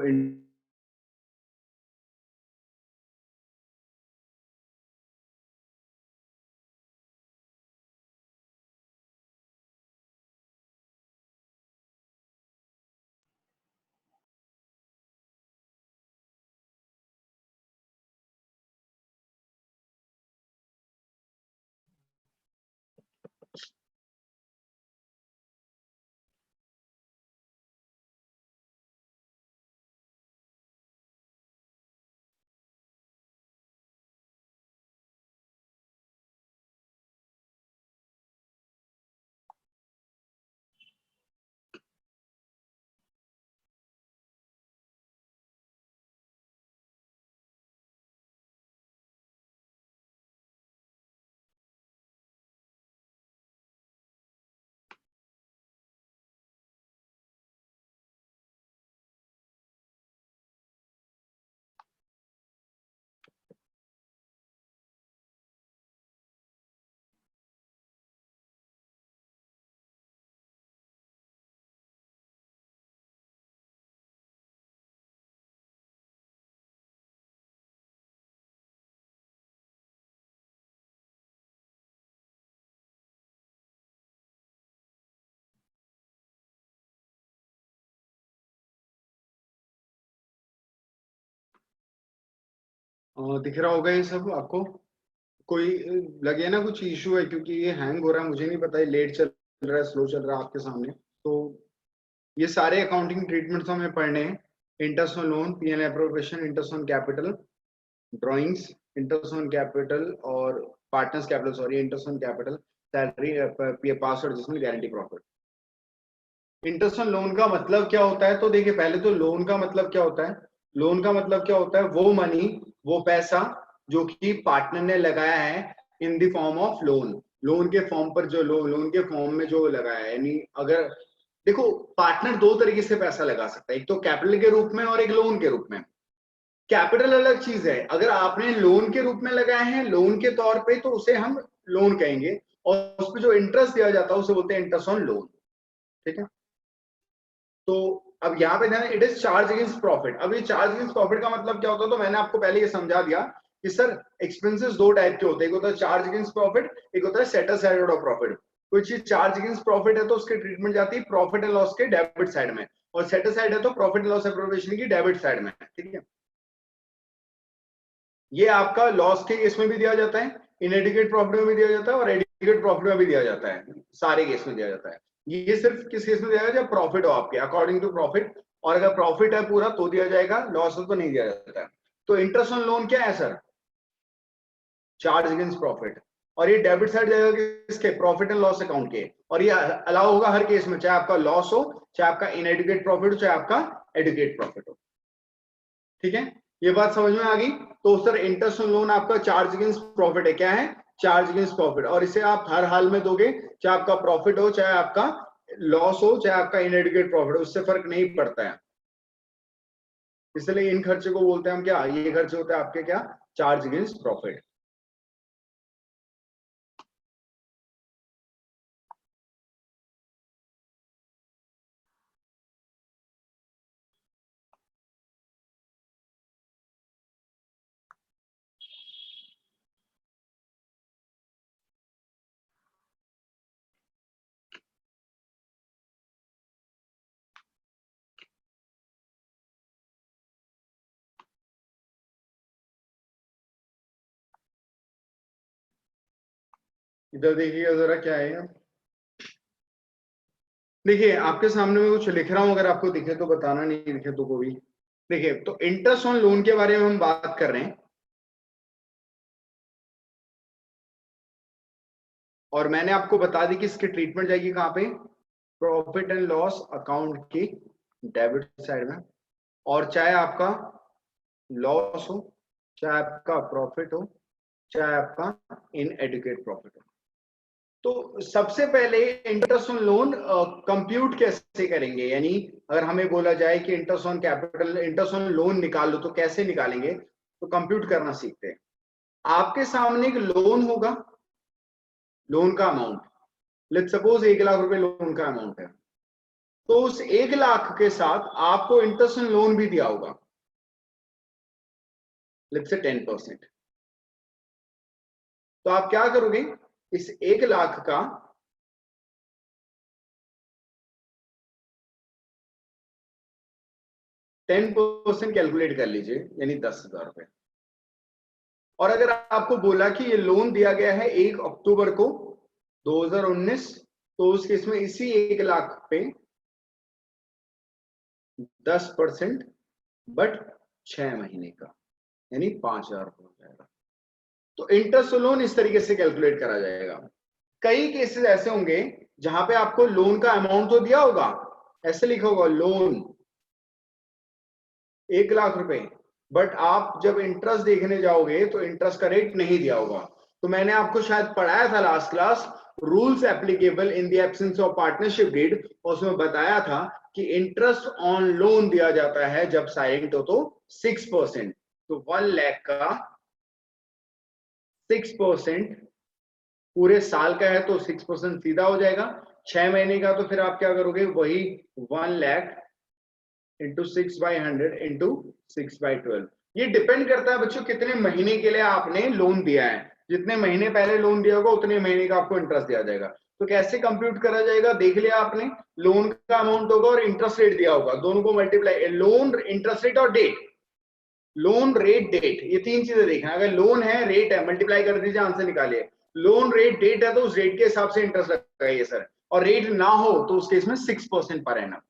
Speaker 1: दिख रहा होगा ये सब आपको? कोई लगे ना कुछ इशू है, क्योंकि ये हैंग हो रहा है, मुझे नहीं पता ये लेट चल रहा है स्लो चल रहा है आपके सामने। तो ये सारे अकाउंटिंग ट्रीटमेंट्स हमें पढ़ने हैं। Interest on loan, P&L appropriation, interest on capital, drawings, interest on capital और partners capital, sorry, interest on capital, salary, password जिसमें guarantee profit. Interest on loan का मतलब क्या होता है? तो देखिए पहले तो लोन का मतलब क्या होता है। लोन का मतलब क्या होता है? वो मनी, वो पैसा जो कि पार्टनर ने लगाया है in the form of loan. Loan के फॉर्म पर जो लोन के फॉर्म में जो लगाया है, यानी अगर देखो पार्टनर दो तरीके से पैसा लगा सकता है, एक तो कैपिटल के रूप में और एक लोन के रूप में। कैपिटल अलग चीज है, अगर आपने लोन के रूप में लगाए हैं लोन के तौर पे तो उसे हम लोन कहेंगे, और उस पर जो इंटरेस्ट दिया जाता है उसे बोलते हैं इंटरेस्ट ऑन लोन। ठीक है, तो अब यहाँ पे ध्यान, it is charge against profit. अब ये चार्ज अगेंस्ट प्रॉफिट का मतलब क्या होता है? तो मैंने आपको पहले ये समझा दिया कि सर एक्सपेंसेस दो टाइप के होते हैं, एक होता है चार्ज अगेंस्ट प्रॉफिट, एक होता है सेट असाइड ऑफ प्रॉफिट। कोई चीज चार्ज अगेंस्ट प्रॉफिट है तो उसकी ट्रीटमेंट जाती है प्रॉफिट एंड लॉस के डेबिट साइड में, और सेट असाइड है तो प्रॉफिट एंड लॉस एप्रोप्रिएशन की डेबिट साइड में। ठीक है, ये आपका लॉस के केस में भी दिया जाता है, इनएडिक्वेट प्रॉफिट में भी दिया जाता है और एडिक्वेट प्रॉफिट में भी दिया जाता है, सारे केस में दिया जाता है। ये सिर्फ किस केस में दिया जाएगा? जब प्रॉफिट हो आपके अकॉर्डिंग टू प्रॉफिट, और अगर प्रॉफिट है पूरा तो दिया जाएगा, लॉस हो तो नहीं दिया जाता है। तो इंटरेस्ट ऑन लोन क्या है सर? चार्ज अगेंस्ट प्रॉफिट, और ये डेबिट साइड जाएगा किसके? प्रॉफिट एंड लॉस अकाउंट के, और ये अलाउ होगा हर केस में, चाहे आपका लॉस हो, चाहे आपका इनएडिक्वेट प्रॉफिट हो, चाहे आपका एडिक्वेट प्रॉफिट हो। ठीक है, ये बात समझ में आ गई? तो सर इंटरेस्ट ऑन लोन आपका चार्ज अगेंस्ट प्रॉफिट है। क्या है? चार्ज अगेंस्ट प्रॉफिट, और इसे आप हर हाल में दोगे, चाहे आपका प्रॉफिट हो, चाहे आपका लॉस हो, चाहे आपका इनएडिक्वेट प्रॉफिट हो, उससे फर्क नहीं पड़ता है। इसलिए इन खर्चे को बोलते हैं हम क्या? ये खर्चे होते हैं आपके क्या? Charge against profit. इधर देखिएगा जरा क्या है। देखिए आपके सामने में कुछ लिख रहा हूं, अगर आपको दिखे तो बताना, नहीं दिखे तो कोई। देखिए, तो इंटरेस्ट ऑन लोन के बारे में हम बात कर रहे हैं, और मैंने आपको बता दी कि इसकी ट्रीटमेंट जाएगी कहां पे? प्रॉफिट एंड लॉस अकाउंट की डेबिट साइड में, और चाहे आपका लॉस हो, चाहे आपका प्रॉफिट हो, चाहे आपका इनएडिक्वेट प्रॉफिट हो। तो सबसे पहले इंटरेस्ट ऑन लोन कंप्यूट कैसे करेंगे, यानी अगर हमें बोला जाए कि interest on capital, interest on loan निकाल लो, तो कैसे निकालेंगे? तो कंप्यूट करना सीखते हैं। आपके सामने एक लोन होगा, लोन का अमाउंट, लेट्स सपोज 1 लाख रुपए लोन का अमाउंट है, तो उस 1 लाख के साथ आपको इंटरेस्ट ऑन लोन भी दिया होगा, लेट्स से 10%। तो आप क्या करोगे? इस 1 लाख का 10% कैलकुलेट कर लीजिए, यानी 10,000 रुपए। और अगर आपको बोला कि ये लोन दिया गया है 1 अक्टूबर को 2019, तो उस केस में इसी 1 लाख पे 10%, बट 6 महीने का, यानी 5,000 हो जाएगा। तो इंटरेस्ट लोन इस तरीके से कैलकुलेट करा जाएगा। कई केसेस ऐसे होंगे जहां पे आपको लोन का अमाउंट तो दिया होगा, ऐसे लिखा होगा लोन 1 लाख रुपए, बट आप जब इंटरेस्ट देखने जाओगे तो इंटरेस्ट का रेट नहीं दिया होगा। तो मैंने आपको शायद पढ़ाया था last class, rules applicable in the absence of partnership deed, और उसमें बताया था कि इंटरेस्ट ऑन लोन दिया जाता है जब साइलेंट हो तो 6%। तो 1 लाख का 6% पूरे साल का है तो 6% सीधा हो जाएगा। 6 महीने का तो फिर आप क्या करोगे? वही 1 लाख इंटू 6/100 इंटू 6/12। ये डिपेंड करता है बच्चों कितने महीने के लिए आपने लोन दिया है। जितने महीने पहले लोन दिया होगा उतने महीने का आपको इंटरेस्ट दिया जाएगा। तो कैसे कंप्यूट करा जाएगा? देख लिया आपने, लोन का अमाउंट होगा और इंटरेस्ट रेट दिया होगा, दोनों को मल्टीप्लाई, लोन इंटरेस्ट रेट और डेट, लोन, रेट, डेट, ये तीन चीजें देखना। अगर लोन है, रेट है, मल्टीप्लाई कर दीजिए, आंसर निकालिए। लोन, रेट, डेट है तो उस रेट के हिसाब से इंटरेस्ट लगाइए सर, और रेट ना हो तो उस केस में 6% पर एनम।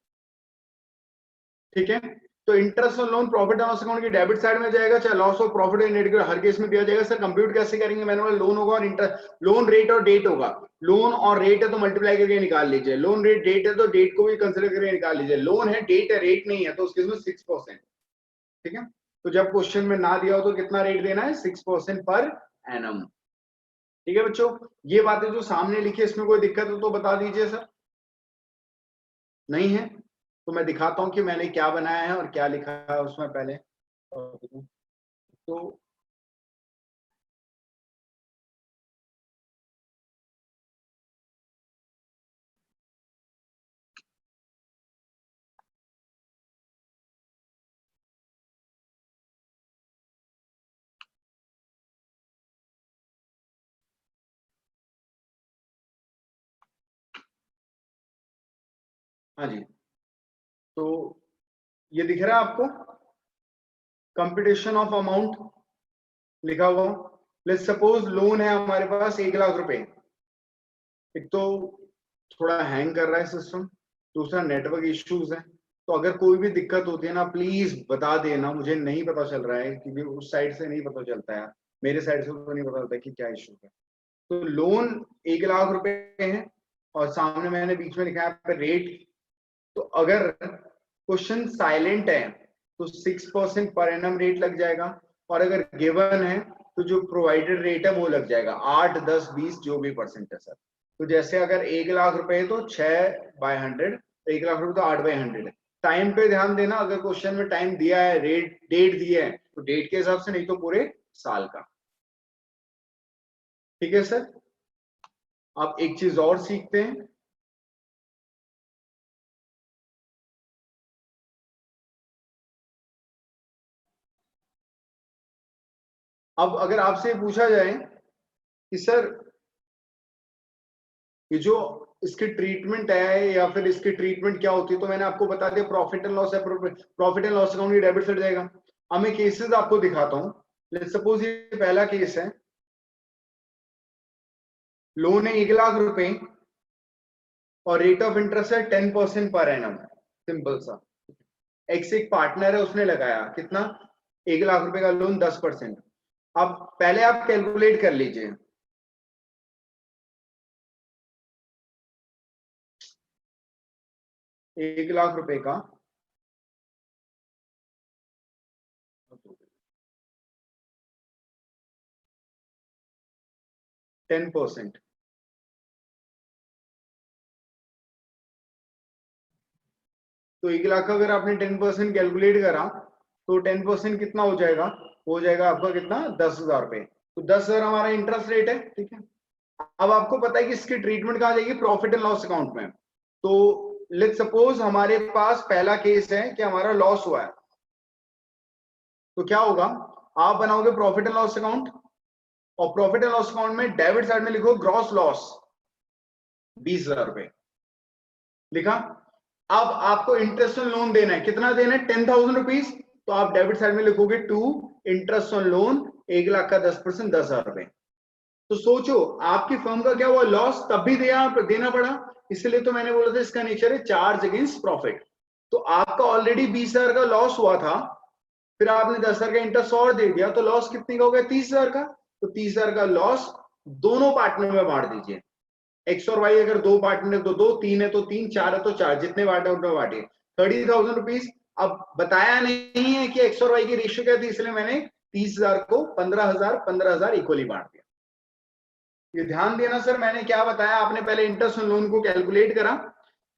Speaker 1: ठीक है, तो interest on loan profit and loss account की डेबिट साइड में जाएगा, चाहे लॉस और profit and net her case में दिया जाएगा। सर कंप्यूट कैसे करेंगे? मैंने बोला लोन होगा और इंटरेस्ट, लोन, रेट और डेट होगा। लोन और रेट है तो मल्टीप्लाई करके निकाल लीजिए, लोन, रेट, डेट है तो डेट को भी कंसिडर करके निकाल लीजिए। लोन है, डेट है, रेट नहीं है, तो उस केस में 6%। ठीक है, तो जब क्वेश्चन में ना दिया हो तो कितना रेट देना है? 6% पर एनम। ठीक है बच्चों, ये बातें जो सामने लिखी है इसमें कोई दिक्कत हो तो बता दीजिए सर। नहीं है तो मैं दिखाता हूं कि मैंने क्या बनाया है और क्या लिखा है उसमें पहले। तो हाँ जी, तो ये दिख रहा है आपको कंप्यूटेशन ऑफ अमाउंट लिखा हुआ। लेट्स सपोज लोन है हमारे पास 1 लाख रुपए। एक तो थोड़ा हैंग कर रहा है सिस्टम, दूसरा नेटवर्क इश्यूज है। तो अगर कोई भी दिक्कत होती है ना प्लीज बता देना, मुझे नहीं पता चल रहा है क्योंकि उस साइड से नहीं पता चलता है, मेरे साइड से तो नहीं पता चलता कि क्या इशू है। तो लोन 1 लाख रुपए है और सामने मैंने बीच में लिखा है रेट। तो अगर क्वेश्चन साइलेंट है तो 6% पर एनम रेट लग जाएगा, और अगर गिवन है तो जो प्रोवाइडेड रेट है वो लग जाएगा 8, 10, 20 जो भी परसेंट है सर। तो जैसे अगर 1 लाख रुपए है तो 6/100, 1 लाख रुपए तो 8/100 है। टाइम पे ध्यान देना, अगर क्वेश्चन में टाइम दिया है, रेट, डेट दिया है तो डेट के हिसाब से, नहीं तो पूरे साल का। ठीक है सर, अब एक चीज और सीखते हैं। अब अगर आपसे पूछा जाए कि सर ये जो इसकी ट्रीटमेंट है या फिर इसकी ट्रीटमेंट क्या होती है, तो मैंने आपको बता दिया प्रॉफिट एंड लॉस है, प्रॉफिट एंड लॉस अकाउंट की डेबिट साइड जाएगा। अब मैं केसेस आपको दिखाता हूं। लेट्स सपोज ये पहला केस है, लोन है 1 लाख रुपए और रेट ऑफ इंटरेस्ट है 10% पर एनम। सिंपल सा, एक पार्टनर है उसने लगाया कितना? 1 लाख रुपए का लोन 10%। अब पहले आप कैलकुलेट कर लीजिए, 1 लाख रुपए का 10%, तो 1 लाख का अगर आपने 10% कैलकुलेट करा तो 10% कितना हो जाएगा? हो जाएगा आपका कितना? 10,000 रुपए। तो 10,000 हमारा इंटरेस्ट रेट है। ठीक है, अब आपको पता है कि इसकी ट्रीटमेंट कहाँ जाएगी? प्रॉफिट एंड लॉस अकाउंट में। तो लेट्स सपोज हमारे पास पहला केस है कि हमारा लॉस हुआ है, तो क्या होगा? आप बनाओगे प्रॉफिट एंड लॉस अकाउंट, और प्रॉफिट एंड लॉस अकाउंट में डेबिट साइड में लिखो ग्रॉस लॉस 20,000 रुपए लिखा। अब आपको इंटरेस्ट ऑन लोन देना है, कितना देना है? 10,000 रुपीज। तो आप डेबिट साइड में लिखोगे 2 इंटरेस्ट ऑन लोन 1 लाख का 10%, 10,000 रुपए। तो सोचो आपकी फर्म का क्या हुआ? लॉस, तब भी देना पड़ा। इसलिए तो मैंने बोला था इसका नेचर है चार्ज अगेंस्ट प्रॉफिट। तो आपका ऑलरेडी 20,000 का लॉस हुआ था, फिर आपने 10,000 का इंटरेस्ट और दे दिया, तो लॉस कितने का हो गया? 30,000 का। तो 30,000 का लॉस दोनों पार्टनर में बांट दीजिए। एक्स और वाई अगर दो पार्टनर है तो 2, 3 है तो 3, 4 है तो 4, जितने बांटे उतने बांटिए। 30,000 रुपीज। अब बताया नहीं है कि एक्स और वाई की रेशियो क्या थी, इसलिए मैंने 30,000 को 15,000, 15,000 इक्वली बांट दिया। ये ध्यान देना सर, मैंने क्या बताया? आपने पहले इंटरेस्ट ऑन लोन को कैलकुलेट करा,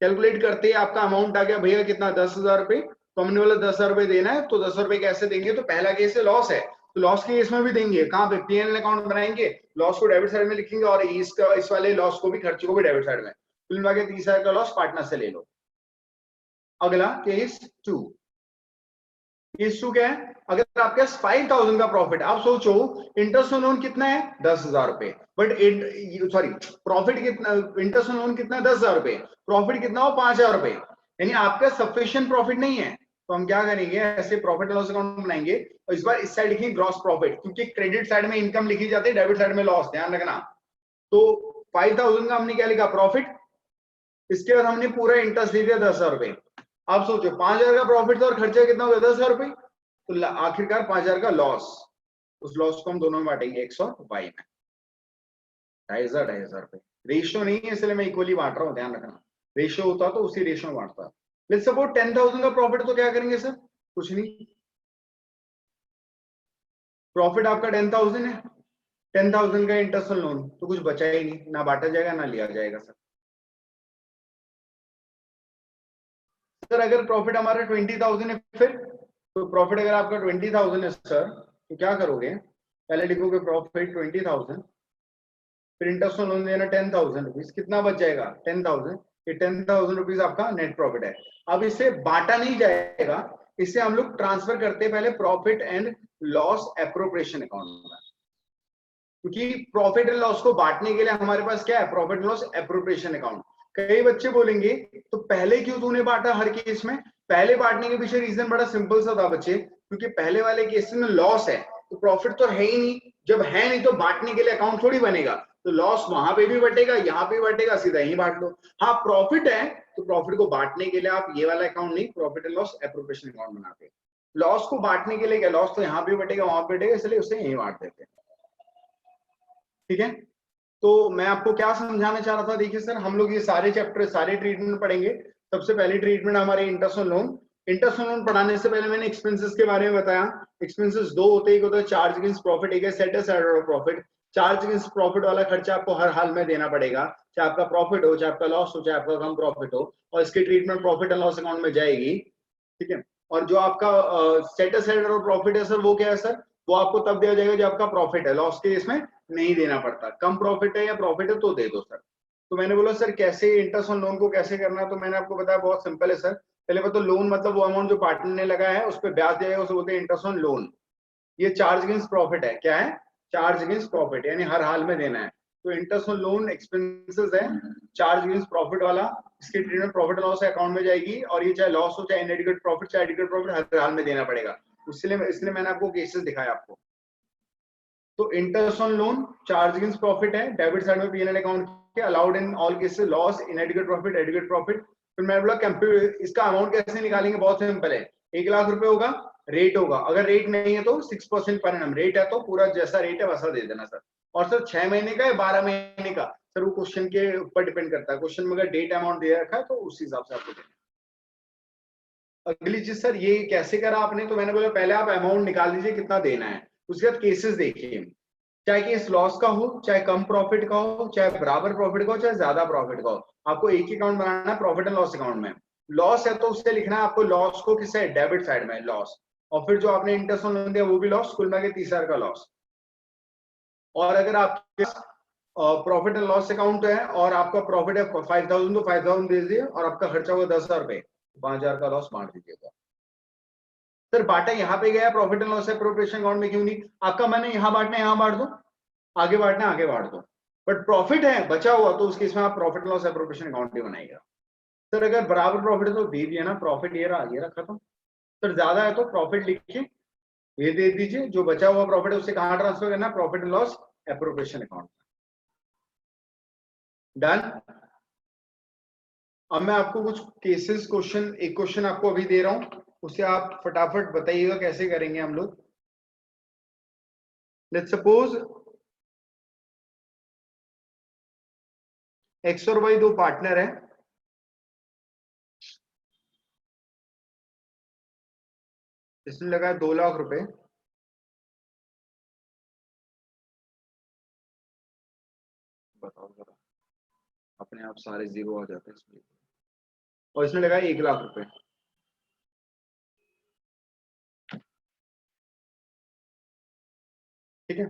Speaker 1: कैलकुलेट करते ही आपका अमाउंट आ गया भैया कितना? 10,000 रुपए। तो हमने बोला 10,000 रुपए देना है, तो 10,000 रुपए कैसे देंगे? तो पहला केस है लॉस है, तो लॉस के केस में भी देंगे। कहाँ पे? पीएनएल अकाउंट बनाएंगे, लॉस को डेबिट साइड में लिखेंगे और इस वाले लॉस को भी, खर्चे को भी डेबिट साइड में। कुल मिला के 30,000 का लॉस पार्टनर से ले लो। अगला केस 2। केस 2 क्या है? अगर आपके पास 5,000 का प्रॉफिट, आप सोचो इंटरेस्ट ऑन लोन कितना है? 10,000 रुपए, बट सॉरी प्रॉफिट कितना? इंटरेस्ट ऑन लोन कितना है? 10,000 रुपए। प्रॉफिट कितना हो? 5,000 रुपए। यानी आपका सफिशिएंट प्रॉफिट नहीं है। तो हम क्या करेंगे, ऐसे प्रॉफिट एंड लॉस अकाउंट बनाएंगे और इस बार इस साइड लिखेंगे ग्रॉस प्रॉफिट, क्योंकि क्रेडिट साइड में इनकम लिखी जाती है, डेबिट साइड में लॉस, ध्यान रखना। तो 5000 का हमने क्या लिखा, प्रॉफिट। इसके बाद हमने पूरा इंटरेस्ट दे दिया 10,000 रुपए। आप सोचो 5000 का प्रॉफिट था और खर्चा कितना हो गया, 10,000 रुपए। तो आखिरकार 5000 का लॉस, उस लॉस को हम दोनों में बांटेंगे, 100 और y में 2,500 रुपए। रेशियो नहीं है इसलिए मैं इक्वली बांट रहा हूँ, ध्यान रखना। रेशियो होता तो उसी रेशियो में बांटता। लेट्स सपोज 10,000 का प्रॉफिट, तो क्या करेंगे सर, कुछ नहीं, प्रॉफिट आपका 10,000 है, 10,000 का इंटरेस्ट ऑन लोन, तो कुछ बचा ही नहीं, ना बांटा जाएगा ना लिया जाएगा सर। सर अगर प्रॉफिट हमारा 20,000 है, फिर तो प्रॉफिट अगर आपका 20,000 है सर, तो क्या करोगे, पहले लिखोगे प्रॉफिट 20,000, फिर इंटरेस्ट ऑन लोन देना 10,000 रुपीज, कितना बच जाएगा 10,000। ये 10,000 रुपीज आपका नेट प्रॉफिट है। अब इसे बांटा नहीं जाएगा, इसे हम लोग ट्रांसफर करते हैं पहले profit and loss appropriation account में, क्योंकि प्रॉफिट एंड लॉस को बांटने के लिए हमारे पास क्या है, profit and loss appropriation account. कई बच्चे बोलेंगे तो पहले क्यों तूने बांटा हर केस में। पहले बांटने के पीछे रीजन बड़ा सिंपल सा था बच्चे, क्योंकि पहले वाले केस में लॉस है तो प्रॉफिट तो है ही नहीं, जब है नहीं तो बांटने के लिए अकाउंट थोड़ी बनेगा, तो लॉस वहां पे भी बटेगा, यहाँ पे बटेगा, सीधा ही बांट लो। हाँ प्रॉफिट है तो प्रॉफिट को बांटने के लिए आप ये वाला अकाउंट नहीं, profit and loss appropriation account बनाते हैं। लॉस को बांटने के लिए क्या, लॉस तो यहाँ पे बटेगा वहां पे बटेगा, इसलिए उसे यही बांट देते हैं। ठीक है, तो मैं आपको क्या समझाना चाह रहा था, देखिए सर हम लोग ये सारे चैप्टर सारे ट्रीटमेंट पढ़ेंगे। सबसे पहली ट्रीटमेंट हमारे interest on loan. Interest on loan पढ़ाने से पहले मैंने एक्सपेंसेस के बारे में बताया। एक्सपेंसेस दो होते हैं, एक होता है चार्ज अगेंस्ट प्रॉफिट, एक है set aside of profit. Charge against profit वाला खर्चा आपको हर हाल में देना पड़ेगा, चाहे आपका प्रॉफिट हो, चाहे आपका लॉस हो, चाहे आपका कम प्रॉफिट हो, और इसकी treatment profit and loss account में जाएगी। ठीक है, और जो आपका सेट असाइड ऑफ प्रॉफिट है सर, वो क्या है सर, वो आपको तब दिया जाएगा जब आपका प्रॉफिट है, लॉस के इसमें नहीं देना पड़ता। कम प्रॉफिट है या प्रॉफिट है तो दे दो सर। तो मैंने बोला सर कैसे इंटरेस्ट ऑन लोन को कैसे करना है, तो मैंने आपको बताया बहुत सिंपल है सर। पहले बता, लोन मतलब वो अमाउंट जो पार्टनर ने लगाया है उस पर ब्याज दिया जाएगा, उसे बोलते हैं इंटरेस्ट ऑन लोन। ये चार्ज अगेंस्ट प्रॉफिट है, क्या है, चार्ज अगेंस्ट प्रॉफिट, यानी हर हाल में देना है। तो इंटरेस्ट ऑन लोन एक्सपेंसेस है, चार्ज अगेंस्ट प्रॉफिट वाला, इसकी ट्रीटमेंट प्रॉफिट लॉस अकाउंट में जाएगी, और ये चाहे लॉस हो चाहे इनएडिक्वेट प्रॉफिट, चाहे एडिक्वेट प्रॉफिट, हर हाल में देना पड़ेगा। इसलिए मैंने आपको केसेस दिखाया आपको। तो interest on loan charge against profit है, डेबिट साइड में पीएनएल अकाउंट के, allowed in all cases loss, इनएडिक्वेट profit, adequate profit. फिर मैंने बोला इसका अमाउंट कैसे निकालेंगे, बहुत सिंपल है। 1,00,000 रुपए होगा, रेट होगा, अगर रेट नहीं है तो 6% पर एनम, रेट है तो पूरा जैसा रेट है वैसा दे देना सर। और सर 6 महीने का या 12 महीने का, सर वो क्वेश्चन के ऊपर डिपेंड करता है, क्वेश्चन में अगर डेट अमाउंट दिया रखा है तो उस हिसाब से आपको देना। अगली चीज सर ये कैसे करा आपने, तो मैंने बोला पहले आप अमाउंट निकाल दीजिए कितना देना है, उसके बाद केसेस देखिए, चाहे केस लॉस का हो, चाहे कम प्रॉफिट का हो, चाहे बराबर प्रॉफिट का हो, चाहे ज्यादा प्रॉफिट का हो, आपको एक ही अकाउंट बनाना है, प्रॉफिट एंड लॉस अकाउंट में। लॉस है तो उससे लिखना है आपको लॉस को किससे, डेबिट साइड में लॉस, और फिर जो आपने इंटरेस्ट ऑन लोन दिया वो भी लॉस, कुल मिला के 30,000 का लॉस। और अगर आपके प्रॉफिट एंड लॉस अकाउंट है और आपका प्रॉफिट है 5,000 तो 5,000 दे दीजिए, और आपका खर्चा हुआ 10,000 रुपए, 5,000 का लॉस बांट दीजिएगा। सर बांटा यहाँ पे गया profit and loss appropriation account में, क्यों नहीं, आपका मन है यहाँ बांटना, यहाँ बांट दो, आगे बांटना आगे बांट दो, बट प्रॉफिट है बचा हुआ तो उसके इसमें आप प्रॉफिट लॉस एप्रोप्रिएशन अकाउंट भी बनाएगा। सर अगर बराबर प्रॉफिट है तो दे दिया ना, प्रॉफिट ये रहा, ये रखा था। सर ज्यादा है तो प्रॉफिट लिखिए, ये दे दीजिए, जो बचा हुआ प्रॉफिट है उससे कहाँ ट्रांसफर करना, profit and loss appropriation account. Done. अब मैं आपको कुछ केसेस क्वेश्चन, एक क्वेश्चन आपको अभी दे रहा हूं, उसे आप फटाफट बताइएगा कैसे करेंगे हम लोग। लेट्स सपोज एक्स और वाई दो पार्टनर है, इसने लगाया 2,00,000 रुपए, बताओ जरा, अपने आप सारे जीरो आ जाते हैं इसमें, और इसने लगाया 1,00,000 रुपए। ठीक है,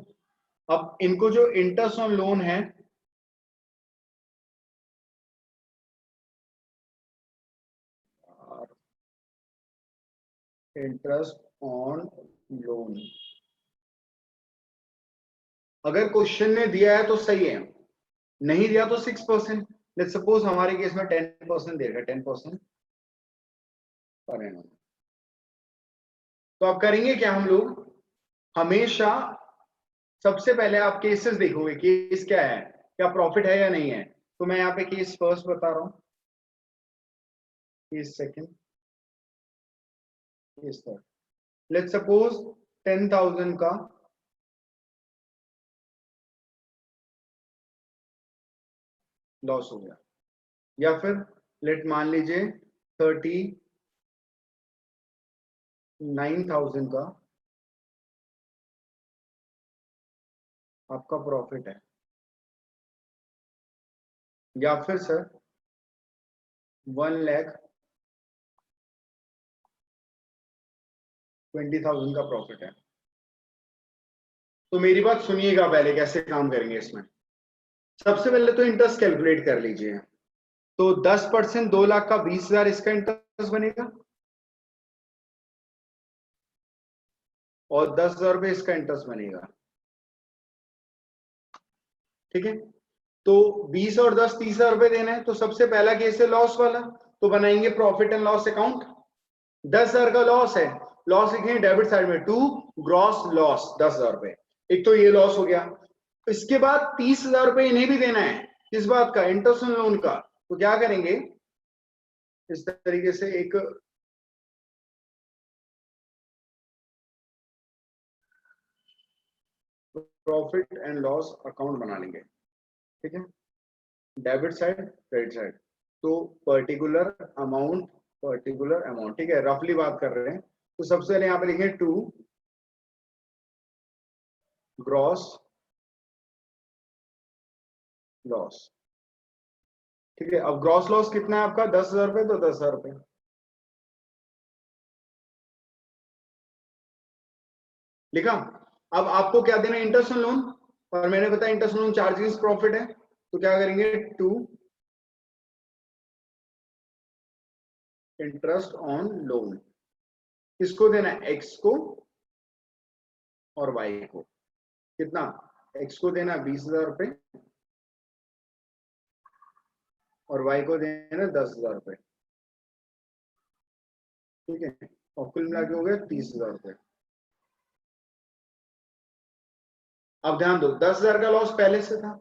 Speaker 1: अब इनको जो इंटरेस्ट ऑन लोन है, इंटरेस्ट ऑन लोन, अगर क्वेश्चन ने दिया है तो सही है, नहीं दिया तो 6%। लेट्स सपोज हमारे केस में 10% देगा, 10% पर एनम। तो अब करेंगे क्या हम लोग, हमेशा सबसे पहले आप केसेस देखोगे, केस क्या है, क्या प्रॉफिट है या नहीं है। तो मैं यहाँ पे केस फर्स्ट बता रहा हूँ, case second, case third. Let's suppose 10,000 का लॉस हो गया, या फिर लेट मान लीजिए 39,000 का आपका प्रॉफिट है, या फिर सर 1,20,000 का प्रॉफिट है। तो मेरी बात सुनिएगा, पहले कैसे काम करेंगे इसमें। सबसे पहले तो इंटरेस्ट कैलकुलेट कर लीजिए। तो 10% 2 लाख का 20,000 इसका इंटरेस्ट बनेगा, और 10,000 रुपये इसका इंटरेस्ट बनेगा। ठीक है, तो 20 और 10 30,000 रुपये देना है। तो सबसे पहला केस है लॉस वाला, तो बनाएंगे प्रॉफिट एंड लॉस अकाउंट। 10,000 का लॉस है, लॉस लिखेंगे डेबिट साइड में, टू ग्रॉस लॉस 10,000 रुपये। एक तो ये लॉस हो गया। इसके बाद 30,000 रुपये इन्हें भी देना है, किस बात का, इंटरेस्ट ऑन लोन का। तो क्या करेंगे, इस तरीके से एक प्रॉफिट एंड लॉस अकाउंट बना लेंगे। ठीक है, डेबिट साइड क्रेडिट साइड, तो पर्टिकुलर अमाउंट, ठीक है, रफली बात कर रहे हैं। तो सबसे पहले यहाँ पे लिखेंगे टू ग्रॉस लॉस। ठीक है, अब ग्रॉस लॉस कितना है आपका, 10,000 रुपये, तो 10,000 रुपये। लिखा। अब आपको क्या देना है, इंटरेस्ट ऑन लोन, और मैंने बताया interest on loan charges profit है। तो क्या करेंगे, टू इंटरेस्ट ऑन लोन, किसको देना है, एक्स को और वाई को। कितना, एक्स को देना 20,000 रुपये और वाई को देना 10,000 रुपये। ठीक है, और कुल मिला के हो गया 30,000 रुपये। अब ध्यान दो, 10,000 का लॉस पहले से था,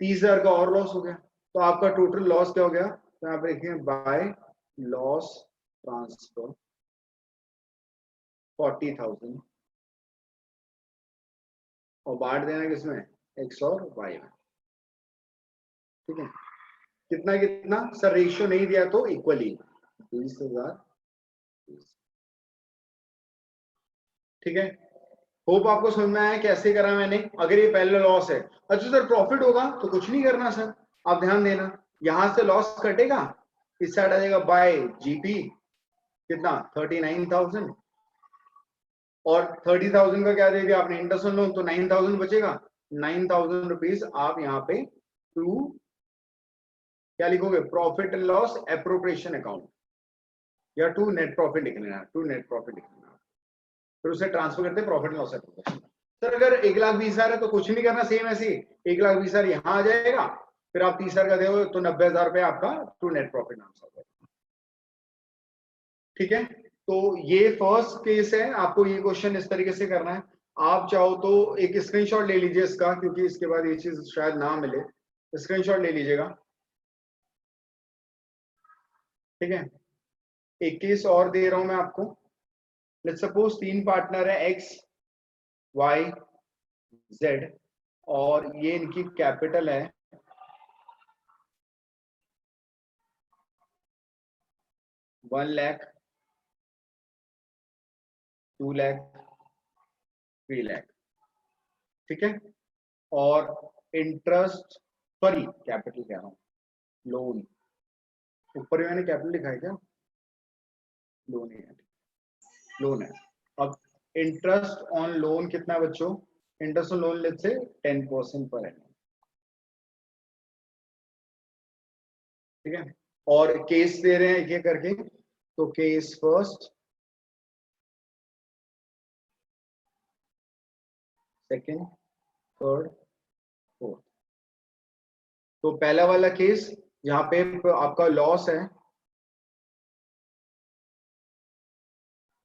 Speaker 1: 30,000 का और लॉस हो गया, तो आपका टोटल लॉस क्या हो गया। तो यहाँ पे लिखेंगे बाय लॉस ट्रांसफर 40,000, और बांट देना किसमें, एक्स और वाई में। ठीक है, कितना कितना सर, रेशियो नहीं दिया तो इक्वली 20,000। ठीक है, होप आपको समझ में आया कैसे करा मैंने। अगर ये पहले लॉस है, अच्छा सर प्रॉफिट होगा तो कुछ नहीं करना सर। आप ध्यान देना, यहां से लॉस कटेगा, इस साइड आ जाएगा बाय जीपी, कितना 39,000, और 30,000 का क्या दे दिया आपने, इंटरेस्ट ऑन लोन, तो 9,000 बचेगा। 9,000 रुपीज आप यहाँ पे टू क्या लिखोगे, profit and loss appropriation account, या टू नेट प्रॉफिट लिख लेना, टू नेट प्रॉफिट लिख लेना, फिर उसे ट्रांसफर करते profit and loss appropriation. Sir अगर 1,20,000 है तो कुछ नहीं करना, सेम ऐसे 1,20,000 यहाँ आ जाएगा, फिर आप 30,000 का दोगे तो 90,000 रुपये आपका टू नेट प्रॉफिट नाम से। ठीक है, तो ये फर्स्ट केस है, आपको ये क्वेश्चन इस तरीके से करना है। आप चाहो तो एक स्क्रीनशॉट ले लीजिए इसका, क्योंकि इसके बाद ये चीज शायद ना मिले, स्क्रीनशॉट ले लीजिएगा। ठीक है, एक केस और दे रहा हूं मैं आपको। लेट्स सपोज 3 पार्टनर है, एक्स वाई जेड, और ये इनकी कैपिटल है 1 लाख, 2 लाख, 3 लाख। ठीक है, और इंटरेस्ट, सॉरी कैपिटल कह रहा हूं, लोन, ऊपर मैंने कैपिटल लिखा है क्या, लोन है, लोन है। अब इंटरेस्ट ऑन लोन कितना है बच्चों, इंटरेस्ट ऑन लोन लेट से 10% पर है। ठीक है, और केस दे रहे हैं एक एक करके, तो case first, second, third, fourth. तो पहला वाला केस यहाँ पे आपका लॉस है।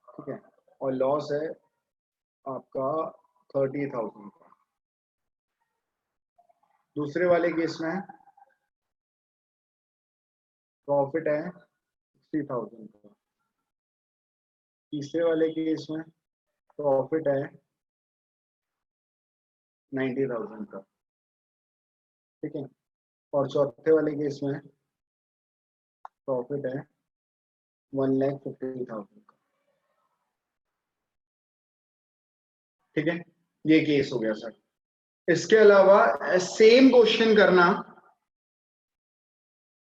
Speaker 1: ठीक है, और लॉस है आपका 30,000 का। दूसरे वाले केस में प्रॉफिट है 60,000 का। तीसरे वाले केस में प्रॉफिट है 90,000 का, ठीक है। और चौथे वाले केस में प्रॉफिट है 1,50,000 का, ठीक है। ये केस हो गया सर। इसके अलावा सेम क्वेश्चन करना,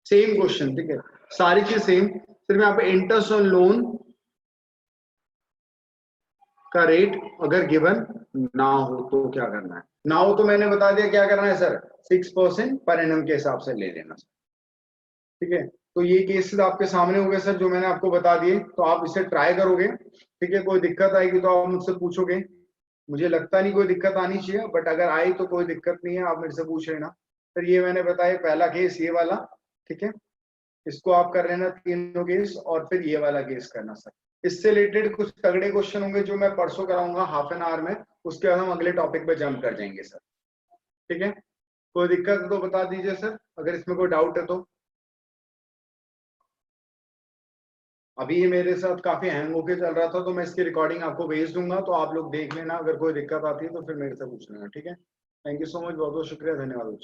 Speaker 1: सेम क्वेश्चन, ठीक है, सारी चीज सेम, सिर्फ यहाँ पे इंटरेस्ट ऑन लोन का रेट अगर गिवन ना हो तो क्या करना है। ना हो तो मैंने बता दिया क्या करना है सर, 6% पर एनम के हिसाब से ले लेना सर, ठीक है। तो ये केसेस आपके सामने हो गए सर जो मैंने आपको बता दिए, तो आप इसे ट्राई करोगे, ठीक है। कोई दिक्कत आएगी तो आप मुझसे पूछोगे, मुझे लगता नहीं कोई दिक्कत आनी चाहिए, बट अगर आई तो कोई दिक्कत नहीं है, आप मेरे से पूछ लेना। फिर ये मैंने बताया पहला केस ये वाला, ठीक है, इसको आप कर लेना तीनों केस, और फिर ये वाला केस करना सर। इससे रिलेटेड कुछ तगड़े क्वेश्चन होंगे जो मैं परसों कराऊंगा हाफ एन आवर में, उसके बाद हम अगले टॉपिक पे जंप कर जाएंगे सर, ठीक है। कोई दिक्कत है तो बता दीजिए सर, अगर इसमें कोई डाउट है तो। अभी ये मेरे साथ काफी हैंग होके चल रहा था, तो मैं इसकी रिकॉर्डिंग आपको भेज दूंगा, तो आप लोग देख लेना, अगर कोई दिक्कत आती है तो फिर मेरे से पूछ लेना, ठीक है। थैंक यू सो मच, बहुत बहुत शुक्रिया, धन्यवाद।